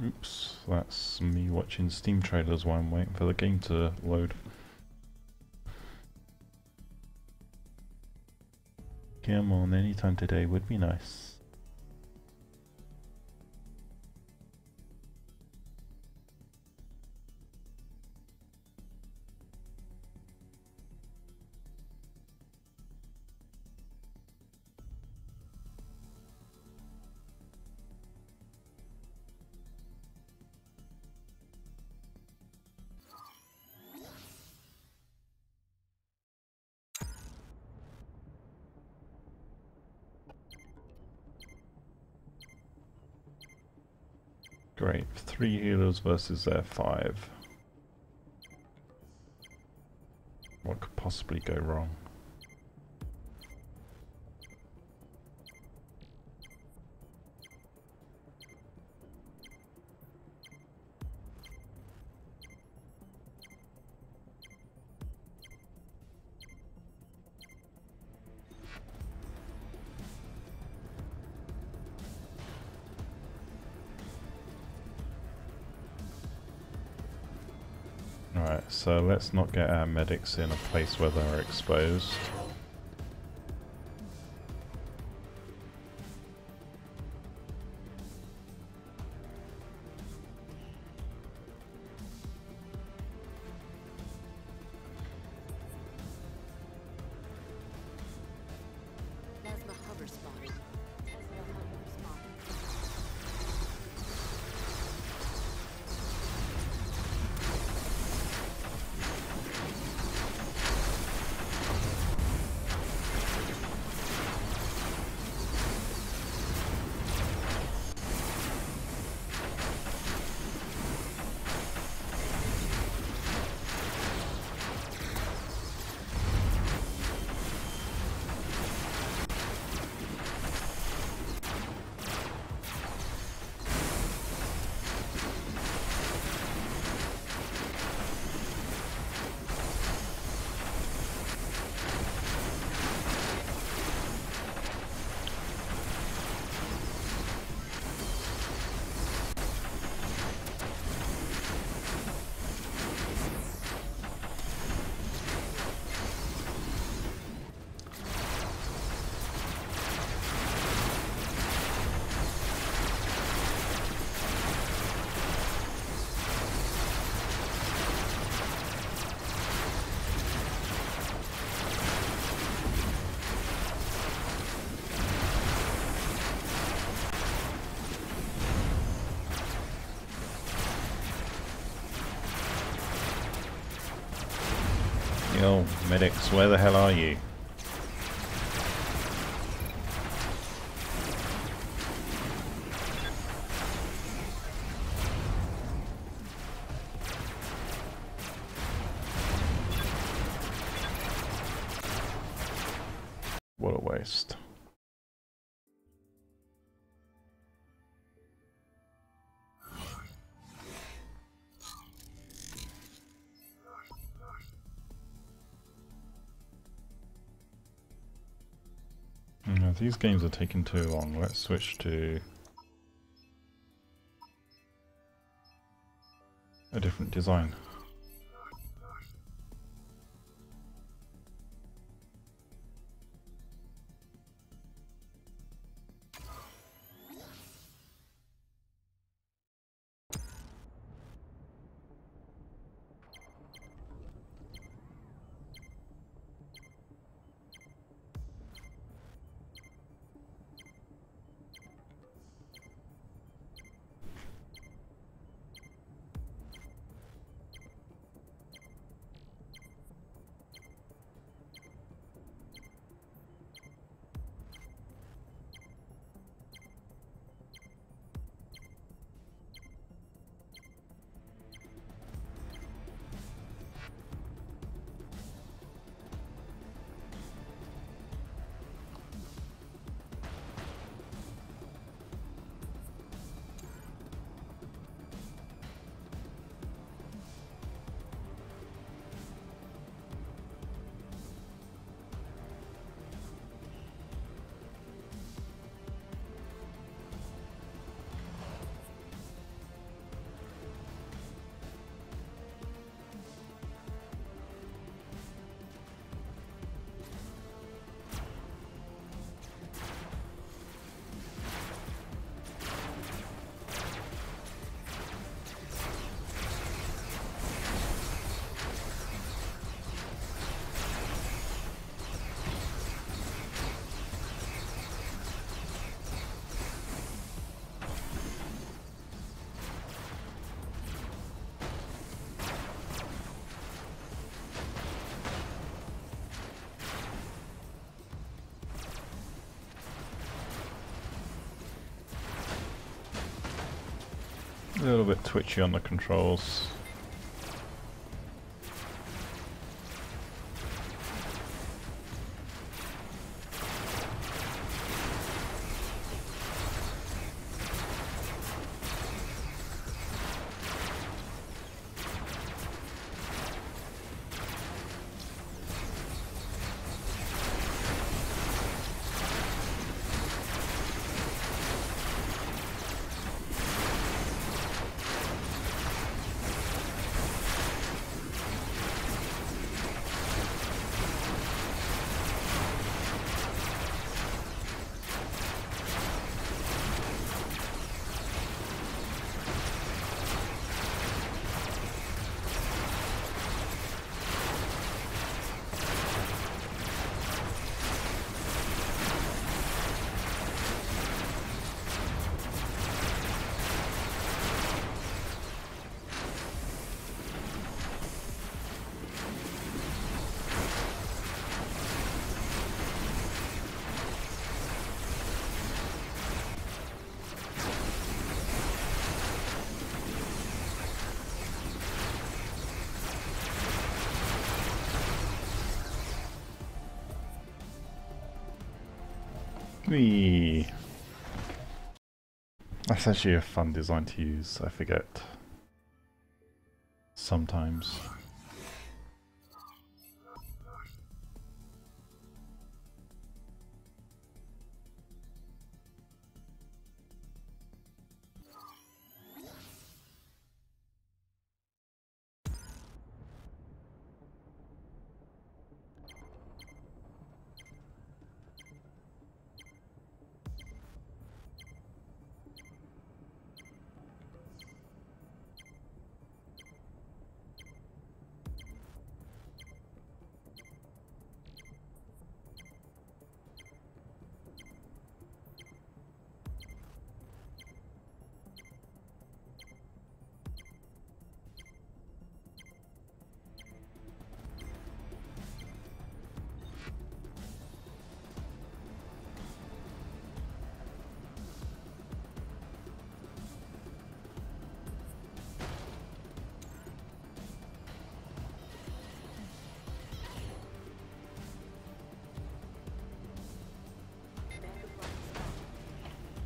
Oops, that's me watching Steam trailers while I'm waiting for the game to load. Come on, anytime today would be nice. Great, 3 healers versus their 5. What could possibly go wrong? Alright, so let's not get our medics in a place where they're exposed. Plasma hover spotted. Tesla hover spotted. Yo, medics, where the hell are you? What a waste. No, these games are taking too long. Let's switch to a different design. A little bit twitchy on the controls. Whee! That's actually a fun design to use, I forget. Sometimes.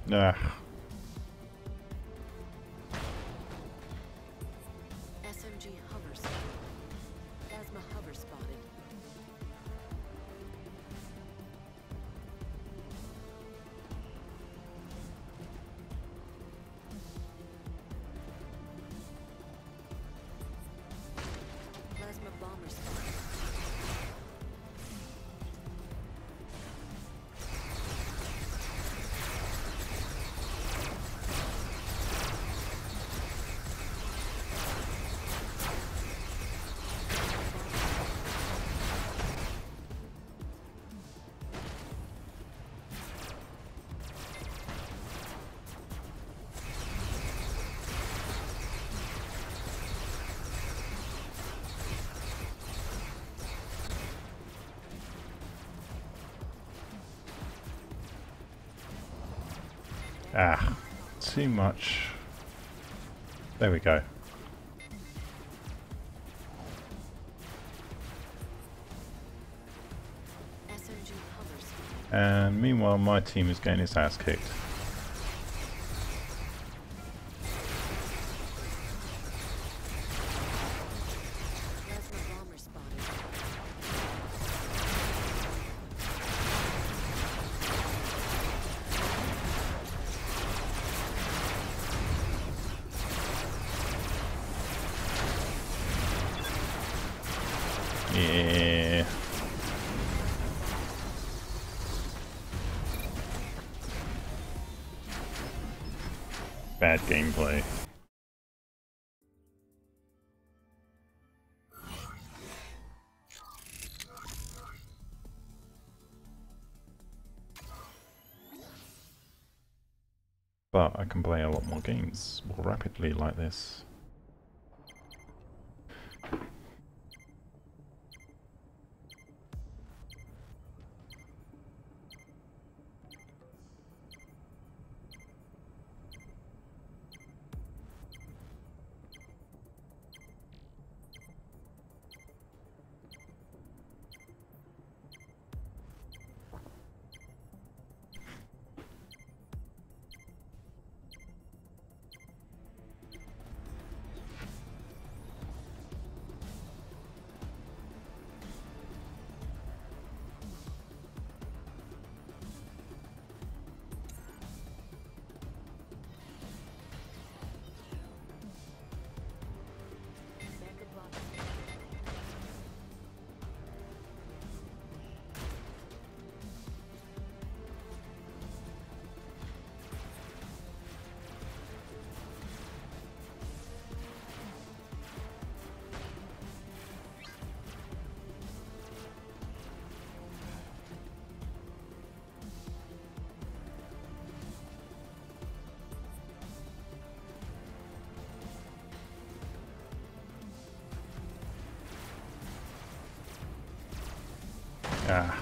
Nah. SMG hover spotted. Plasma hover spotted. Plasma bomber spotted. Ah, too much. There we go. SMG hover spotted. And meanwhile, my team is getting its ass kicked. Plasma bomber spotted. Yeah. Bad gameplay. But I can play a lot more games more rapidly like this. Bandit block. Ah.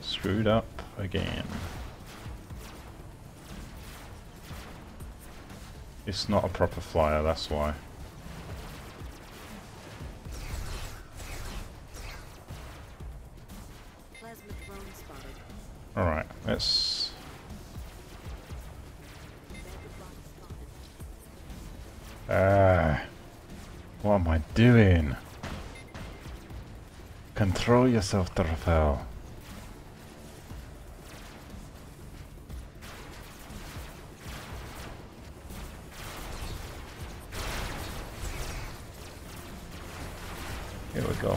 Screwed up again. It's not a proper flyer, that's why. Plasma drone spotted. Alright. Yes. Ah, what am I doing? Control yourself, Rafael. Here we go.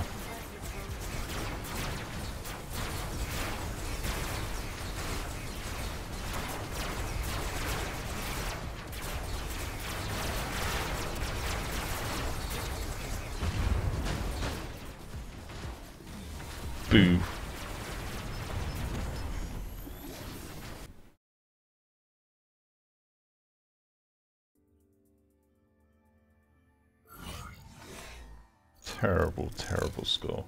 Boo. Terrible, terrible score.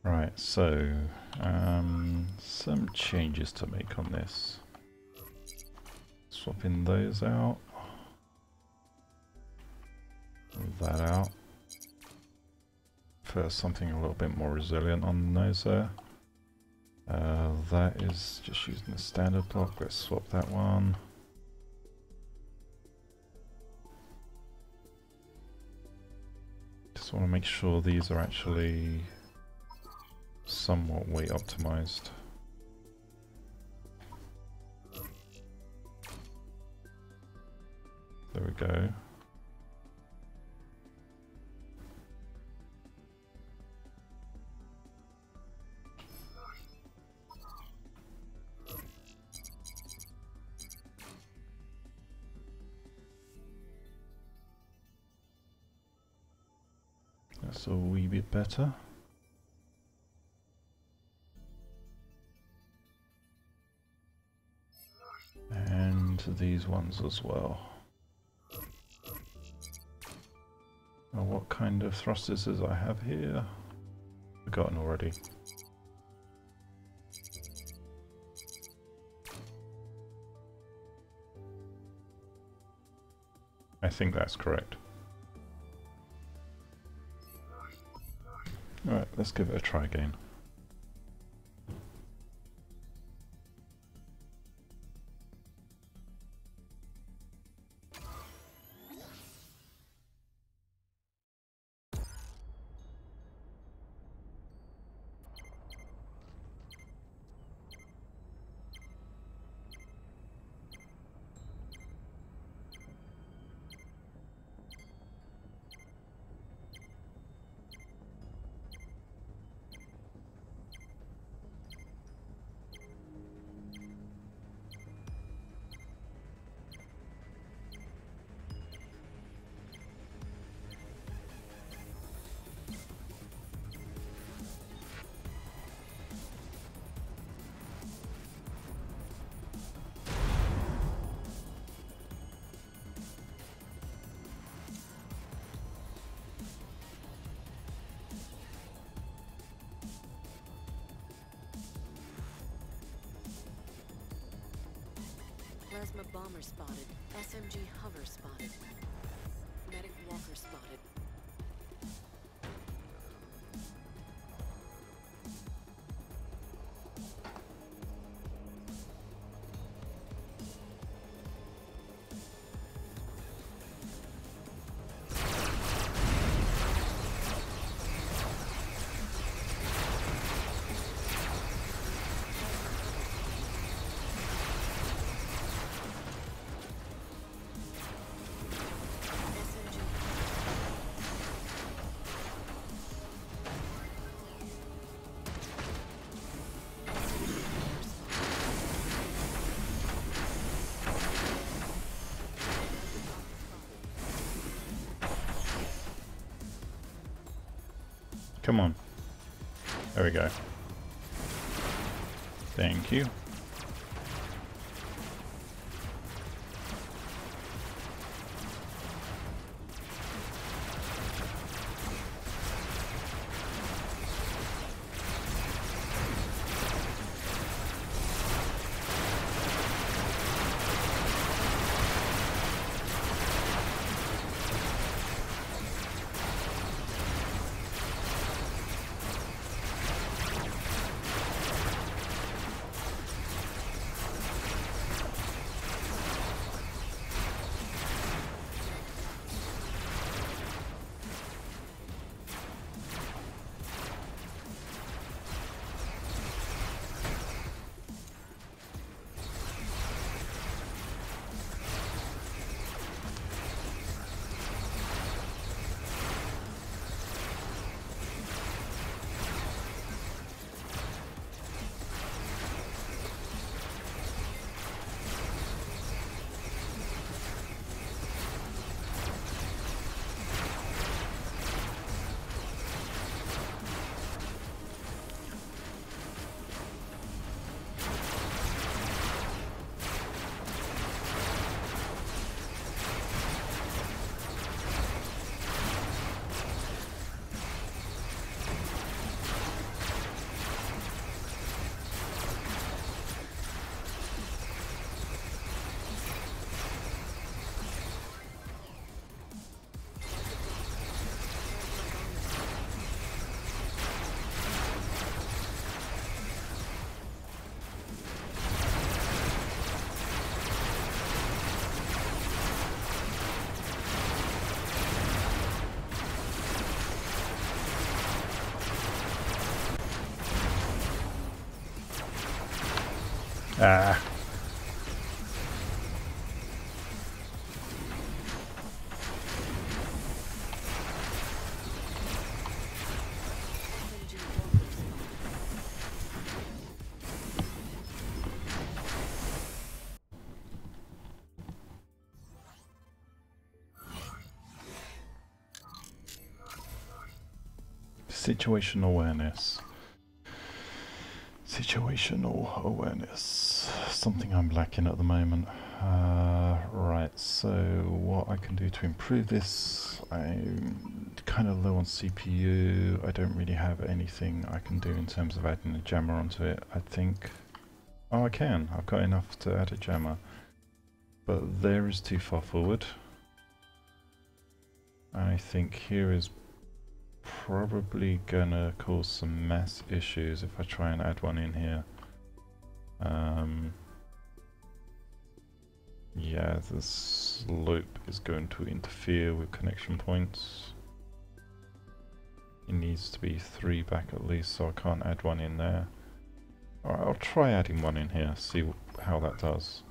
Right, so some changes to make on this. Swapping those out. Move that out. For something a little bit more resilient on the nose there. That is just using the standard block. Let's swap that one. Just want to make sure these are actually somewhat weight optimized. There we go. That's a wee bit better. And these ones as well. Now what kind of thrusters does I have here? Forgotten already. I think that's correct. Alright, let's give it a try again. Plasma bomber spotted. SMG hover spotted. Medic walker spotted. Come on. There we go. Thank you. Ah. SMG walker spotted. Situational awareness. Situational awareness. Something I'm lacking at the moment. Right, so what I can do to improve this, I'm kind of low on CPU. I don't really have anything I can do in terms of adding a jammer onto it, I think. Oh, I can. I've got enough to add a jammer. But there is too far forward. I think here is probably gonna cause some mass issues if I try and add one in here. Yeah, the slope is going to interfere with connection points. It needs to be 3 back at least, so I can't add one in there. Alright, I'll try adding one in here, see how that does.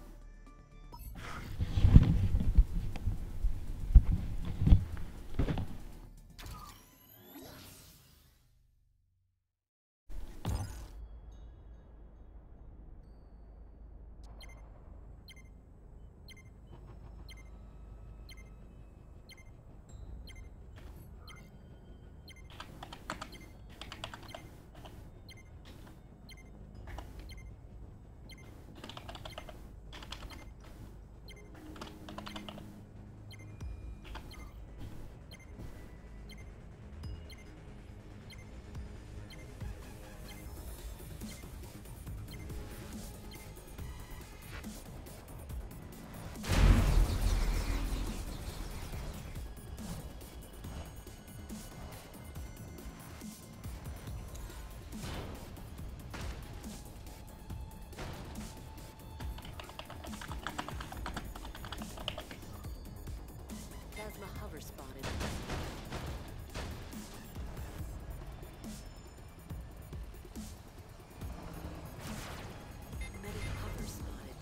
Plasma hover spotted. Medic hover spotted.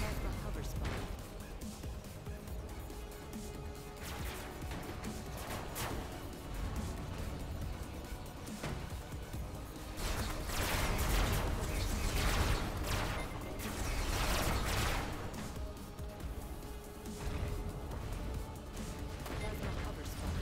Plasma hover spotted. Plasma hover spotted.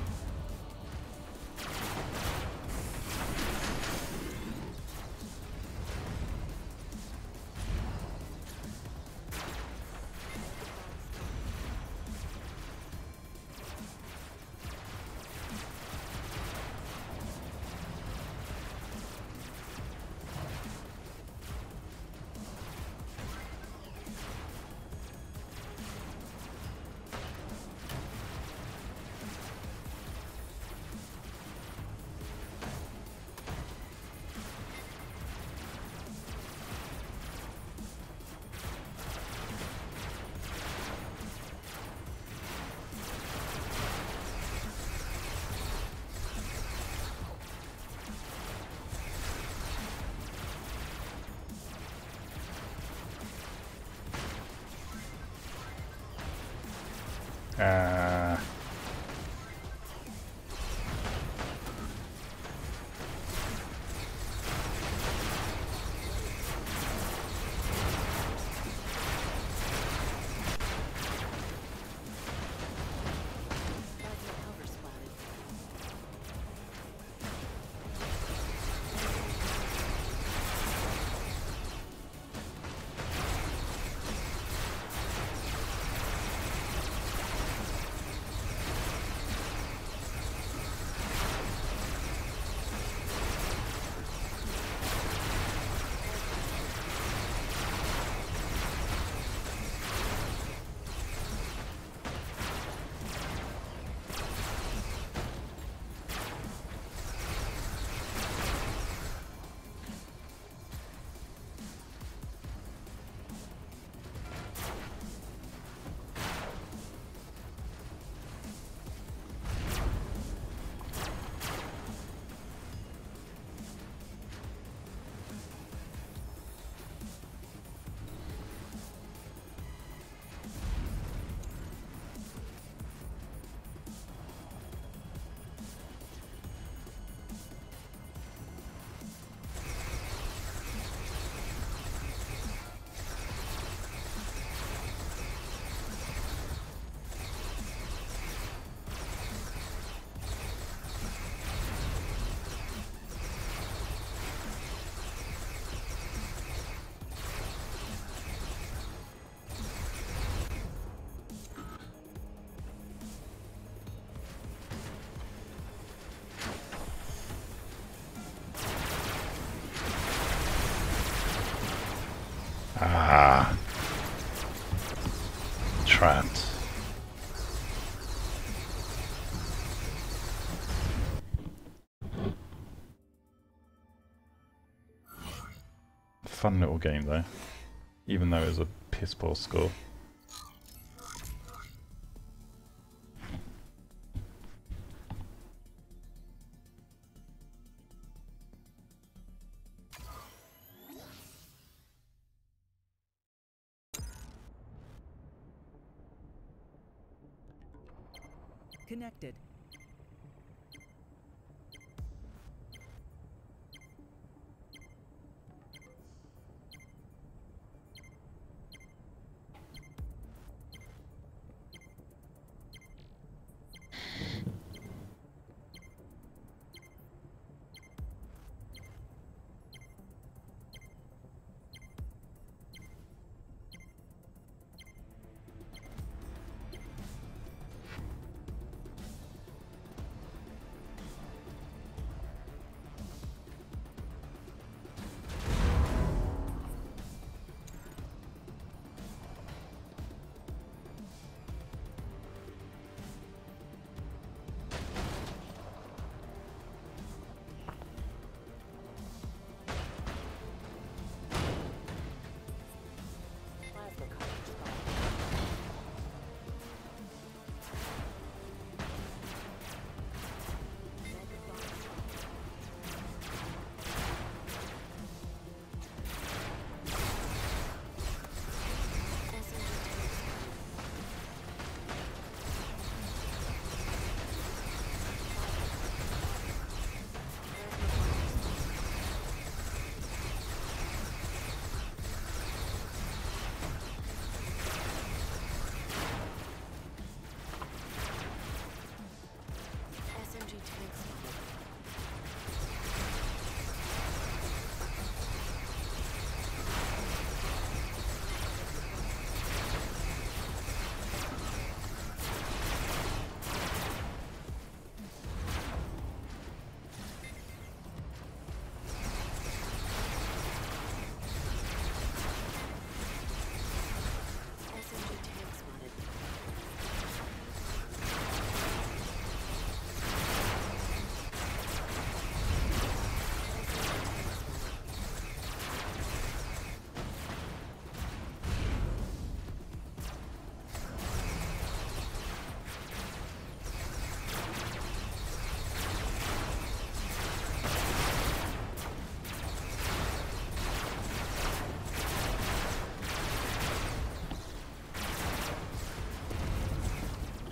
Ah. Plasma hover spotted. Ah. Trapped. Fun little game though, even though it was a piss poor score. Connected. Plasma cover spotted. Mega bomb spotted. SMG tank spotted. Plasma bomb spotted. SMG tank spotted. SMG tank spotted.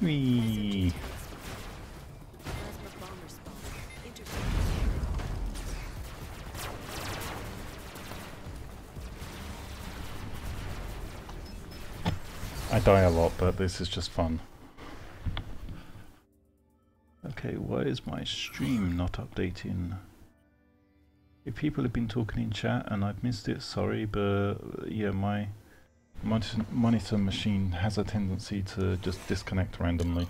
Whee! Plasma bomber spotted. Intercept. I die a lot, but this is just fun. Okay, why is my stream not updating? If people have been talking in chat and I've missed it, sorry, but yeah, my monitor machine has a tendency to just disconnect randomly.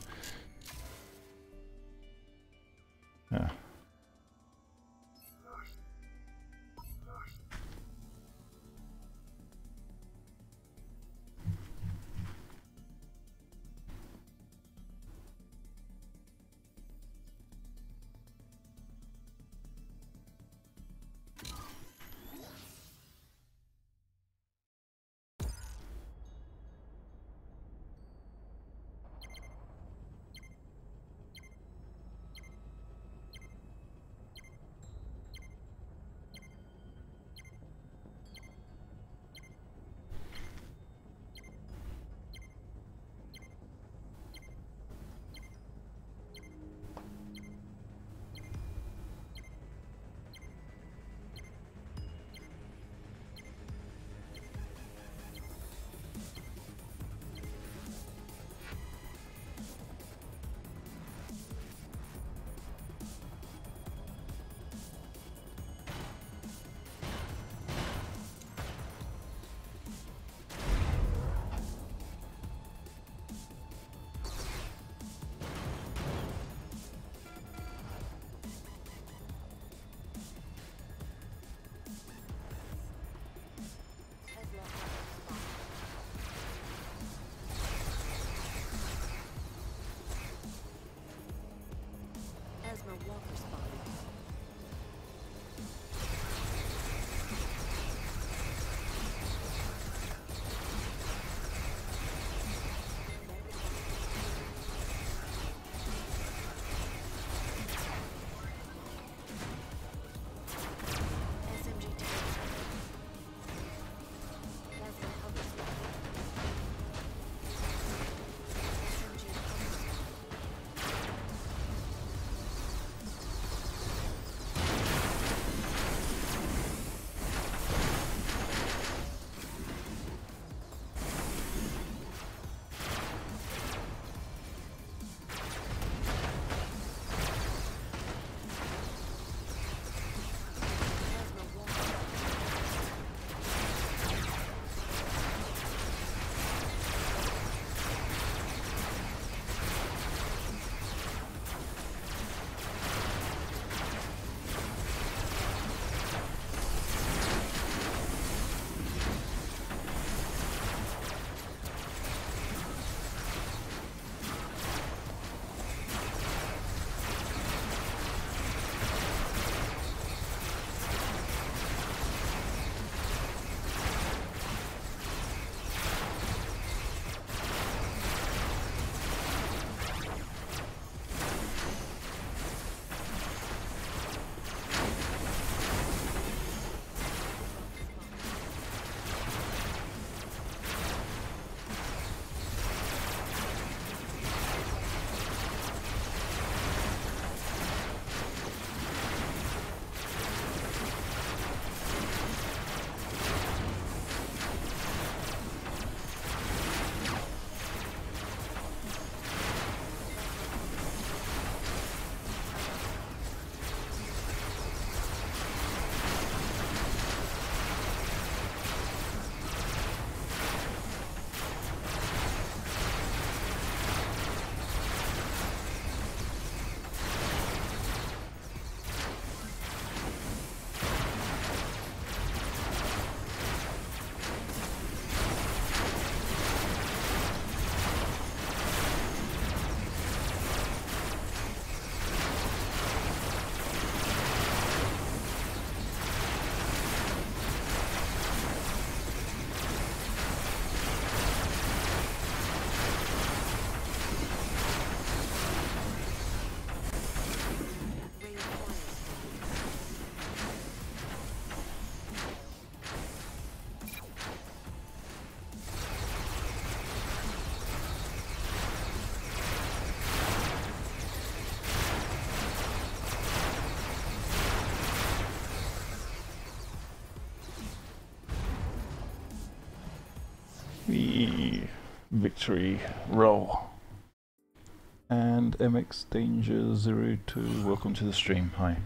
Yeah. The victory roll. And MX Danger 02, welcome to the stream. Hi.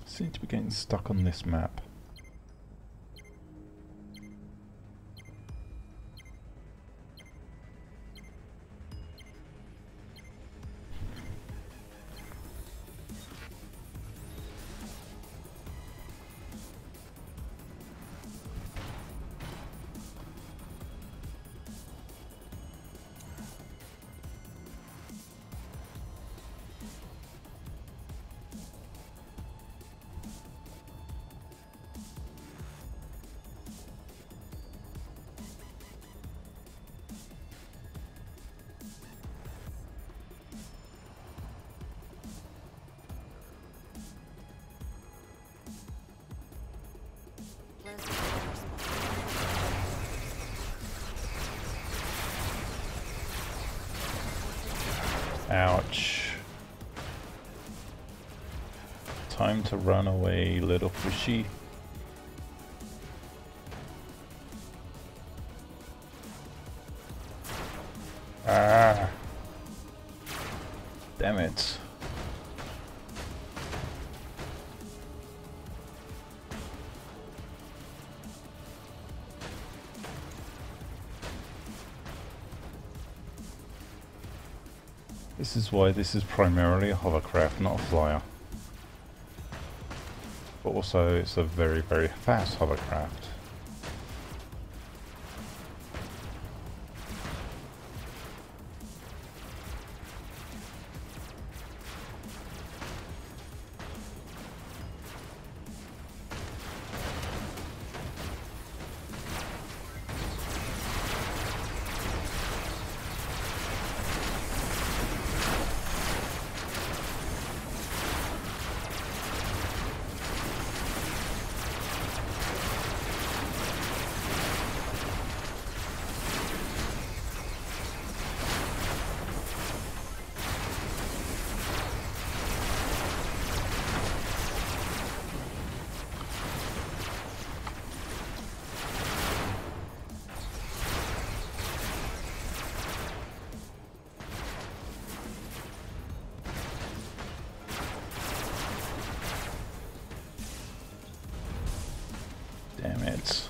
Seem to be getting stuck on this map. Plasma bomber spotted. Ouch. Time to run away, little fishy. Ah. Damn it. This is why this is primarily a hovercraft, not a flyer. But also it's a very, very fast hovercraft. Damn it.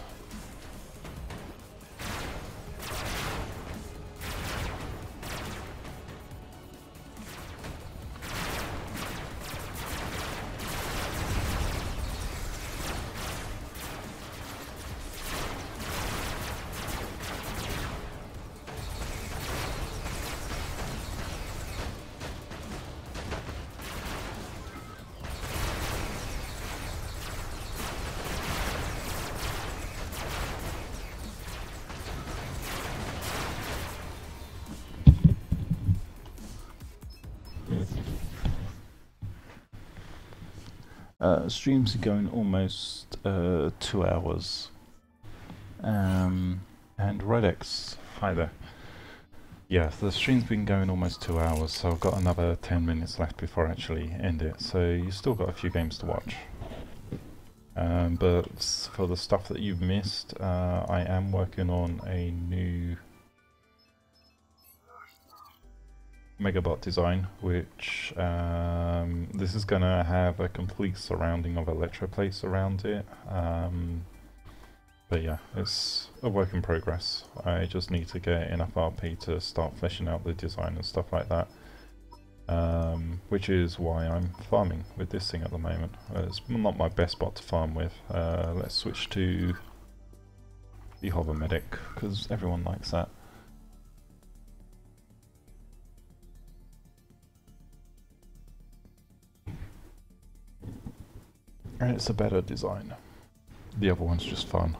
Streams are going almost 2 hours. And Redex, hi there. Yeah, the stream's been going almost 2 hours, so I've got another 10 minutes left before I actually end it. So you've still got a few games to watch. But for the stuff that you've missed, I am working on a new Megabot design, which this is going to have a complete surrounding of electroplates around it. But yeah, it's a work in progress. I just need to get enough RP to start fleshing out the design and stuff like that. Which is why I'm farming with this thing at the moment. It's not my best bot to farm with. Let's switch to the Hover Medic, because everyone likes that. And it's a better design. The other one's just fun.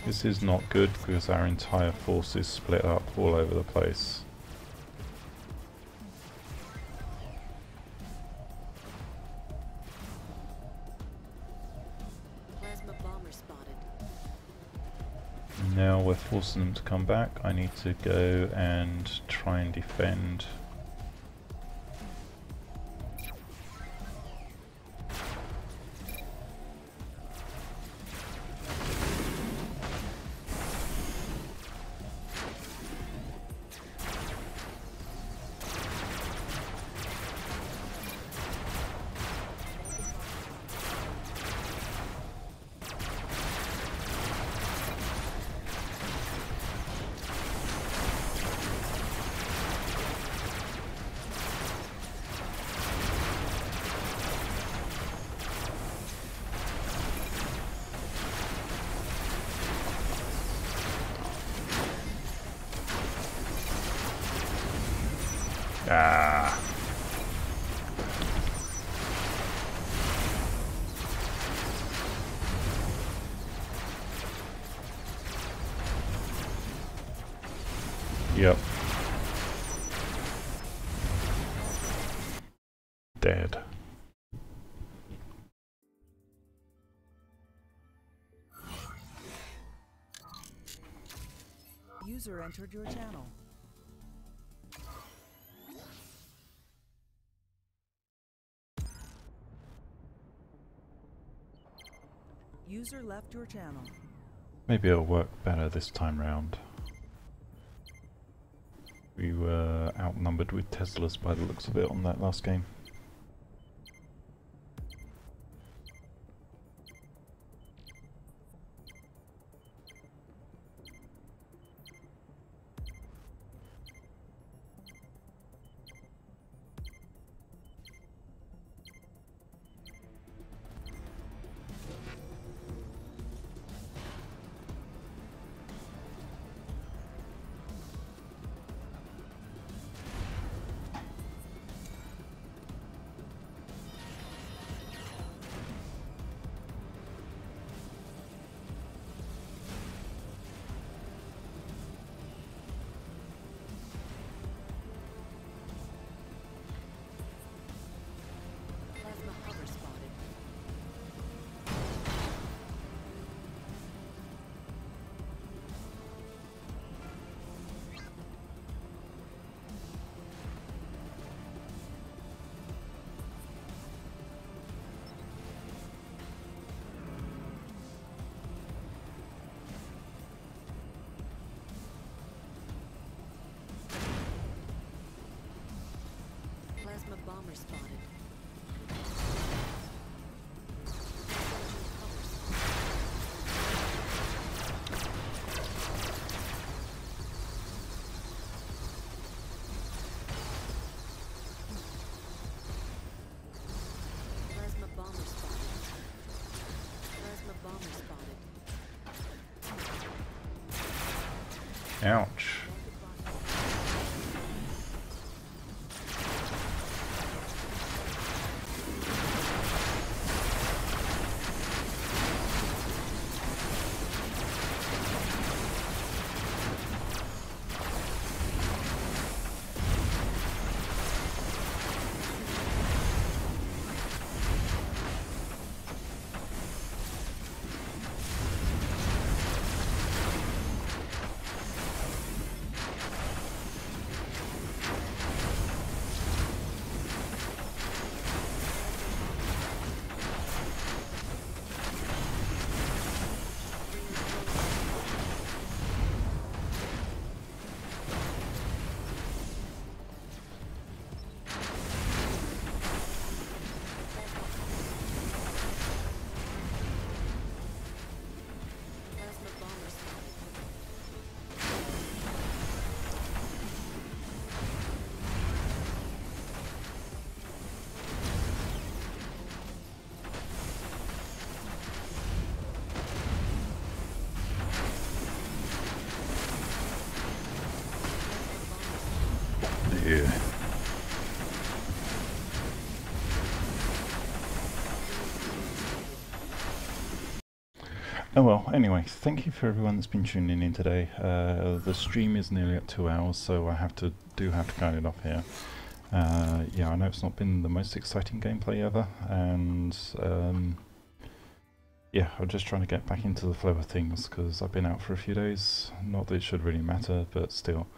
This is not good because our entire force is split up all over the place. Plasma bomber spotted. Now we're forcing them to come back. I need to go and try and defend. Ah. Yep. Dead. User entered your channel. User left your channel. Maybe it'll work better this time round. We were outnumbered with Teslas by the looks of it on that last game. Plasma hover spotted. Plasma bomber spotted. Plasma bomber spotted. Plasma bomber spotted. Ouch. Plasma bomber spotted. Yeah. Oh well, anyway, thank you for everyone that's been tuning in today. The stream is nearly at 2 hours, so I have to cut it off here. Yeah, I know it's not been the most exciting gameplay ever, and yeah, I'm just trying to get back into the flow of things because I've been out for a few days. Not that it should really matter, but still.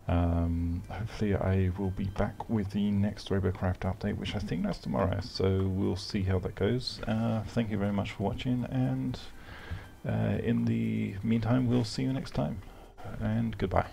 Hopefully I will be back with the next Robocraft update, which I think that's tomorrow, so we'll see how that goes. Thank you very much for watching, and in the meantime we'll see you next time, and goodbye.